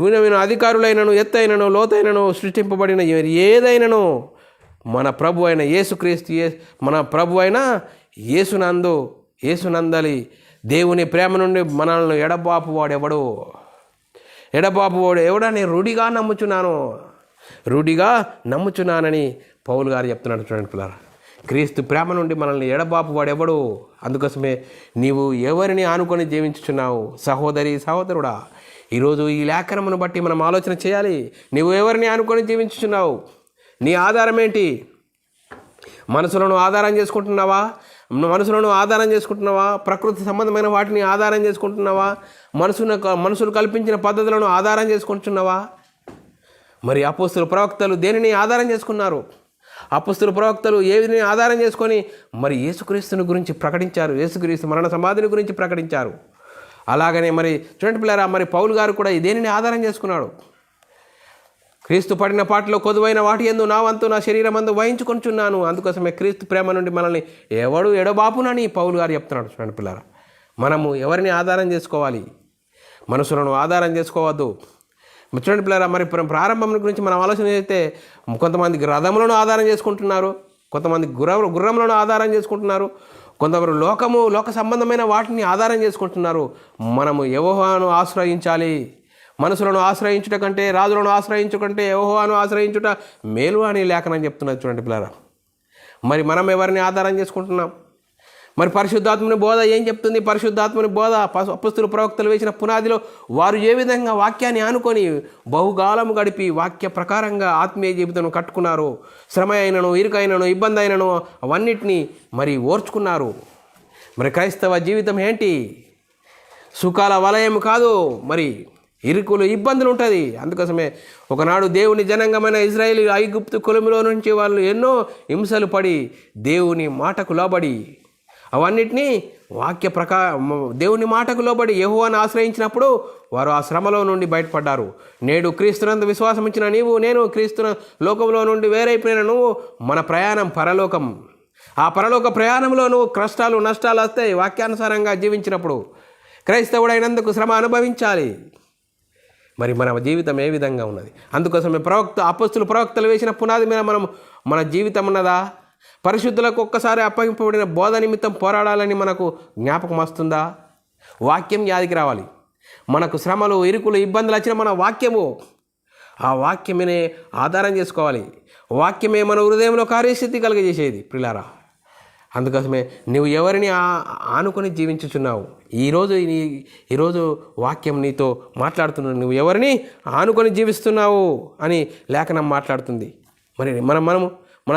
వినవిన అధికారులైనను, ఎత్తైనను, లోతైనను, సృష్టింపబడిన ఏదైనను మన ప్రభు అయిన యేసునందలి దేవుని ప్రేమ నుండి మనల్ని ఎడబాపు వాడు ఎవడని రూఢిగా నమ్ముచున్నానని పౌలు గారు చెప్తున్నాడు. చూడండి పిల్లరా, క్రీస్తు ప్రేమ నుండి మనల్ని ఎడబాపు వాడెవడు? అందుకోసమే నీవు ఎవరిని ఆనుకొని జీవించుచున్నావు? సహోదరి, సహోదరుడా, ఈరోజు ఈ లేఖనమును బట్టి మనం ఆలోచన చేయాలి. నీవు ఎవరిని ఆనుకొని జీవించుచున్నావు? నీ ఆధారం ఏంటి? మనసులను ఆధారం చేసుకుంటున్నావా? ప్రకృతి సంబంధమైన వాటిని ఆధారం చేసుకుంటున్నావా? మనుషులు కల్పించిన పద్ధతులను ఆధారం చేసుకుంటున్నావా? మరి అపోస్తలులు, ప్రవక్తలు దేనిని ఆధారం చేసుకున్నారు? అపోస్తలులు, ప్రవక్తలు ఏదిని ఆధారం చేసుకొని మరి యేసుక్రీస్తుని గురించి ప్రకటించారు, యేసుక్రీస్తు మరణ సమాధిని గురించి ప్రకటించారు. అలాగనే మరి చూడండి పిల్లరా, మరి పౌలు గారు కూడా దేనిని ఆధారం చేసుకున్నాడు? క్రీస్తు పడిన పాటలో కొదువైన వాటి యందు నా వంతు నా శరీరమందు వహించుకొంచున్నాను. అందుకోసమే క్రీస్తు ప్రేమ నుండి మనల్ని ఎవడు ఎడబాపునని పౌలు గారు చెప్తున్నాడు. చూడండి పిల్లరా, మనము ఎవరిని ఆధారం చేసుకోవాలి? మనుషులను ఆధారం చేసుకోవద్దు. చూడండి పిల్లరా, మరి ప్రారంభం గురించి మనం ఆలోచన చేస్తే కొంతమంది రథములను ఆధారం చేసుకుంటున్నారు, కొంతమంది గుర్రములను ఆధారం చేసుకుంటున్నారు, కొంతమంది లోక సంబంధమైన వాటిని ఆధారం చేసుకుంటున్నారు. మనము యెహోవాను ఆశ్రయించాలి. మనుషులను ఆశ్రయించుట కంటే, రాజులను ఆశ్రయించుకంటే యెహోవాను ఆశ్రయించుట మేలు అని లేఖనం చెప్తున్నది. చూడండి పిల్లరా, మరి మనం ఎవరిని ఆధారం చేసుకుంటున్నాం? మరి పరిశుద్ధాత్మని బోధ ఏం చెప్తుంది? పరిశుద్ధాత్మని బోధ అపొస్తలులు ప్రవక్తలు వేసిన పునాదిలో వారు ఏ విధంగా వాక్యాన్ని ఆనుకొని బహుకాలం గడిపి వాక్య ప్రకారంగా ఆత్మీయ జీవితం కట్టుకున్నారు. శ్రమ అయినను, ఇరుకైనను, ఇబ్బంది అయినను అవన్నిటినీ మరి ఓర్చుకున్నారు. మరి క్రైస్తవ జీవితం ఏంటి? సుఖాల వలయం కాదు, మరి ఇరుకులు, ఇబ్బందులు ఉంటుంది. అందుకోసమే ఒకనాడు దేవుని జనాంగమైన ఇజ్రాయేలు ఐగుప్తు కొలుములో నుంచి వాళ్ళు ఎన్నో హింసలు పడి దేవుని మాటకు లోబడి అవన్నిటినీ దేవుని మాటకు లోబడి యెహోవాను ఆశ్రయించినప్పుడు వారు ఆ శ్రమలో నుండి బయటపడ్డారు. నేడు క్రీస్తునందు విశ్వాసం ఇచ్చిన నీవు, నేను క్రీస్తు లోకంలో నుండి వేరైపోయిన నువ్వు, మన ప్రయాణం పరలోకం. ఆ పరలోక ప్రయాణంలో నువ్వు కష్టాలు, నష్టాలు వస్తాయి. వాక్యానుసారంగా జీవించినప్పుడు క్రైస్తవుడైనందుకు శ్రమ అనుభవించాలి. మరి మన జీవితం ఏ విధంగా ఉన్నది? అందుకోసమే అపొస్తలులు ప్రవక్తలు వేసిన పునాది మీద మన జీవితం ఉన్నదా? పరిశుద్ధులకు ఒక్కసారి అప్పగింపబడిన బోధ నిమిత్తం పోరాడాలని మనకు జ్ఞాపకం వస్తుందా? వాక్యం యాదికి రావాలి. మనకు శ్రమలు, ఇరుకులు, ఇబ్బందులు వచ్చిన మన వాక్యము, ఆ వాక్యమే ఆధారం చేసుకోవాలి. వాక్యమే మన హృదయంలో కార్యస్థితి కలిగజేసేది ప్రియులారా. అందుకోసమే నువ్వు ఎవరిని ఆనుకొని జీవించుచున్నావు? ఈరోజు వాక్యం నీతో మాట్లాడుతున్నావు. నువ్వు ఎవరిని ఆనుకొని జీవిస్తున్నావు అని లేఖనం మాట్లాడుతుంది. మరి మన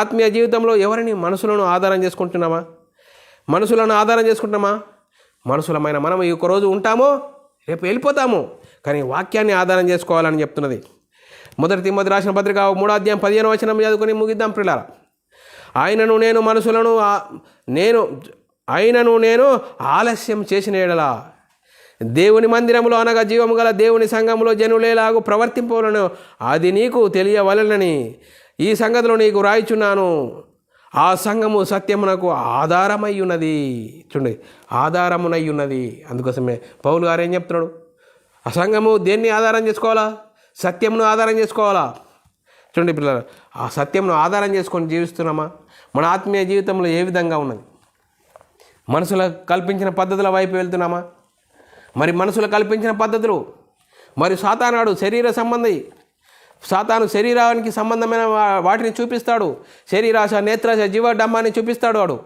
ఆత్మీయ జీవితంలో ఎవరిని మనుషులను ఆధారం చేసుకుంటున్నామా? మనుషులమైన మనం ఈ ఒక్కరోజు ఉంటామో రేపు వెళ్ళిపోతాము. కానీ వాక్యాన్ని ఆధారం చేసుకోవాలని చెప్తున్నది. మొదటి తిమోతి రాసిన పత్రిక 3:15 చదువుకొని ముగిద్దాం ప్రియులారా. ఆయనను నేను ఆలస్యం చేసిన ఎడలా దేవుని మందిరములో అనగా జీవము గల దేవుని సంఘములో జనులేలాగు ప్రవర్తింపవలను అది నీకు తెలియవలనని ఈ సంగతిలో నీకు రాయిచున్నాను. ఆ సంఘము సత్యమునకు ఆధారమై ఉన్నది. చూడండి, ఆధారమునై ఉన్నది. అందుకోసమే పౌలు గారు ఏం చెప్తున్నాడు? ఆ సంఘము దేన్ని ఆధారం చేసుకోవాలా? సత్యమును ఆధారం చేసుకోవాలా? చూడండి పిల్లలు, ఆ సత్యంను ఆధారం చేసుకొని జీవిస్తున్నామా? మన ఆత్మీయ జీవితంలో ఏ విధంగా ఉన్నది? మనుషులకు కల్పించిన పద్ధతుల వైపు వెళ్తున్నామా? మరి మనుషులు కల్పించిన పద్ధతులు, మరి సాతానాడు శరీర సంబంధి. సాతాను శరీరానికి సంబంధమైన వాటిని చూపిస్తాడు. శరీరాశ, నేత్రాశ, జీవడమ్మాన్ని చూపిస్తాడు వాడు.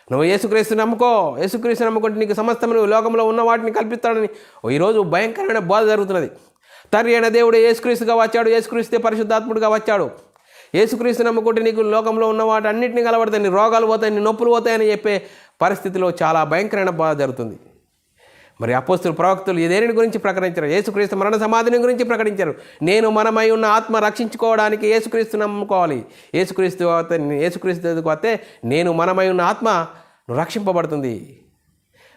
నువ్వు యేసుక్రీస్తు నమ్ముకుంటే నీకు సమస్తము లోకంలో ఉన్న వాటిని కల్పిస్తాడని ఈరోజు భయంకరమైన బోధ జరుగుతున్నది. తండ్రి అయిన దేవుడు యేసుక్రీస్తుగా వచ్చాడు. యేసుక్రీస్తే పరిశుద్ధాత్ముడిగా వచ్చాడు. యేసుక్రీస్తు నమ్ముకుంటే నీకు లోకంలో ఉన్న వాటి అన్నింటినీ కలబడతాయి, నీ రోగాలు పోతాయి, నీ నొప్పులు పోతాయని చెప్పే పరిస్థితిలో చాలా భయంకరమైన బాధ జరుగుతుంది. మరి అపోస్తలులు ప్రవక్తలు దేనిని గురించి ప్రకటించారు? యేసుక్రీస్తు మరణ సమాధిని గురించి ప్రకటించారు. మనమై ఉన్న ఆత్మ రక్షించుకోవడానికి యేసుక్రీస్తు నమ్ముకోవాలి. యేసుక్రీస్తు వస్తే మనమై ఉన్న ఆత్మ రక్షింపబడుతుంది.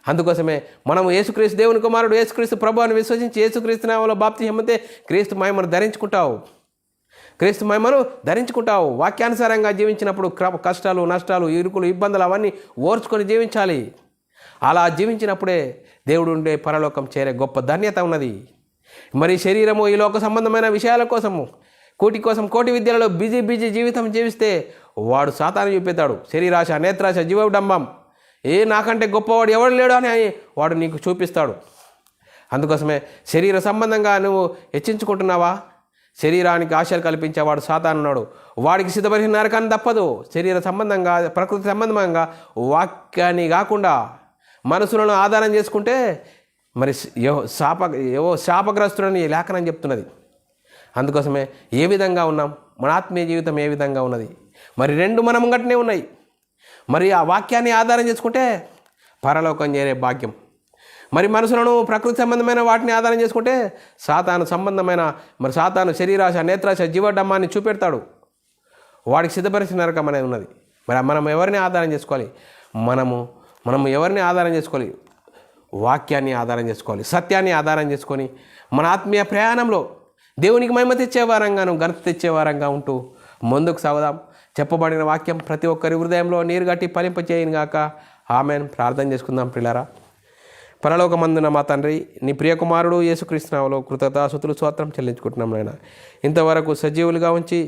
అందుకోసమే మనము యేసుక్రీస్తు దేవుని కుమారుడు యేసుక్రీస్తు ప్రభు అని విశ్వసించి యేసుక్రీస్తు నామములో బాప్తిసం పొందితే క్రీస్తు మహిమను ధరించుకుంటావు. వాక్యానుసారంగా జీవించినప్పుడు కష్టాలు, నష్టాలు, ఇరుకులు, ఇబ్బందులు అవన్నీ ఓర్చుకొని జీవించాలి. అలా జీవించినప్పుడే దేవుడు ఉండే పరలోకం చేరే గొప్ప ధన్యత ఉన్నది. మరి శరీరము ఈ లోక సంబంధమైన విషయాల కోసము కోటి విద్యలలో బిజీ జీవితం జీవిస్తే వాడు సాతాను చూపెడతాడు. శరీరాశ, నేత్రాశ, జీవడంబం, నాకంటే గొప్పవాడు ఎవడు లేడు అని వాడు నీకు చూపిస్తాడు. అందుకోసమే శరీర సంబంధంగా నువ్వు హెచ్చించుకుంటున్నావా? శరీరానికి ఆశలు కల్పించేవాడు సాతానున్నాడు. వాడికి సిద్ధపరిచిన నరకాన్ని తప్పదు. శరీర సంబంధంగా, ప్రకృతి సంబంధంగా వాక్యాన్ని కాకుండా మనసులను ఆధారం చేసుకుంటే మరి శాపగ్రస్తుడని లేఖనం చెప్తున్నది. అందుకోసమే ఏ విధంగా ఉన్నాం? మన ఆత్మీయ జీవితం ఏ విధంగా ఉన్నది? మరి రెండు మన ముంగటనే ఉన్నాయి. మరి ఆ వాక్యాన్ని ఆధారం చేసుకుంటే పరలోకం చేరే భాగ్యం. మరి మనసులను ప్రకృతి సంబంధమైన వాటిని ఆధారం చేసుకుంటే సాతాను సంబంధమైన సాతాను శరీరాశ, నేత్రాశ, జీవడమ్మాన్ని చూపెడతాడు. వాడికి సిద్ధపరిచిన నరకం అనేది ఉన్నది. మరి మనం ఎవరిని ఆధారం చేసుకోవాలి? మనము ఎవరిని ఆధారం చేసుకోవాలి? వాక్యాన్ని ఆధారం చేసుకోవాలి. సత్యాన్ని ఆధారం చేసుకొని మన ఆత్మీయ ప్రయాణంలో దేవునికి మహిమ తెచ్చేవారంగాను, ఘనత తెచ్చేవారంగా ఉంటూ ముందుకు సాగుదాం. చెప్పబడిన వాక్యం ప్రతి ఒక్కరి హృదయంలో నీరు గట్టి ఫలింపచేయను గాక. ఆమెన్. ప్రార్థన చేసుకుందాం ప్రియులారా. పరలోకమందున మా తండ్రి, నీ ప్రియకుమారుడు యేసుక్రీస్తు నామములో కృతజ్ఞతాస్తుతులు స్తోత్రం చెల్లించుకుంటున్నాం నాయన. ఇంతవరకు సజీవులుగా ఉంచి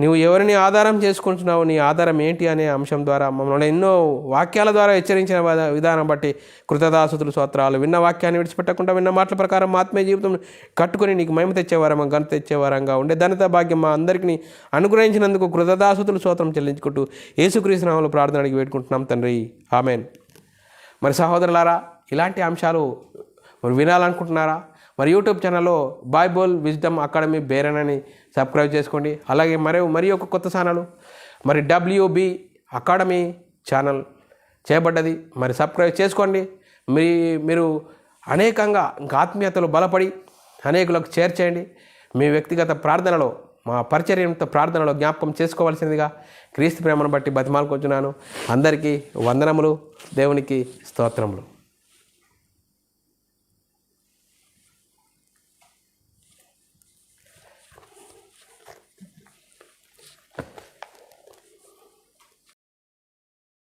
నువ్వు ఎవరిని ఆధారం చేసుకుంటున్నావు, నీ ఆధారం ఏంటి అనే అంశం ద్వారా మమ్మల్ని ఎన్నో వాక్యాల ద్వారా హెచ్చరించిన విధానం బట్టి కృతదాసుతులు స్తోత్రాలు. విన్న వాక్యాన్ని విడిచిపెట్టకుండా విన్న మాటల ప్రకారం మా ఆత్మీయ జీవితం కట్టుకొని నీకు మహిమ తెచ్చేవారం, ఘనత తెచ్చేవారంగా ఉండే ధన్యత భాగ్యం మా అందరికీ అనుగ్రహించినందుకు కృతదాసుతులు స్తోత్రం చెల్లించుకుంటూ యేసుక్రీస్తు నామములో ప్రార్థన అడిగి వేడుకుంటున్నాం తండ్రి, ఆమెన్. మరి సహోదరులారా, ఇలాంటి అంశాలు మరి వినాలనుకుంటున్నారా? మరి యూట్యూబ్ ఛానల్లో బైబుల్ విజ్డమ్ అకాడమీ బేరన్ అని సబ్స్క్రైబ్ చేసుకోండి. అలాగే మరి ఒక కొత్త ఛానల్ మరి WB అకాడమీ ఛానల్ చేయబడ్డది, మరి సబ్స్క్రైబ్ చేసుకోండి. మీరు అనేకంగా ఇంకా ఆత్మీయతలో బలపడి అనేకులకు చేర్చేయండి. మీ వ్యక్తిగత ప్రార్థనలో, మా పరిచర్యంతో ప్రార్థనలో జ్ఞాపకం చేసుకోవాల్సిందిగా క్రీస్తు ప్రేమను బట్టి బతిమాలుకొచ్చున్నాను. అందరికీ వందనములు, దేవునికి స్తోత్రములు.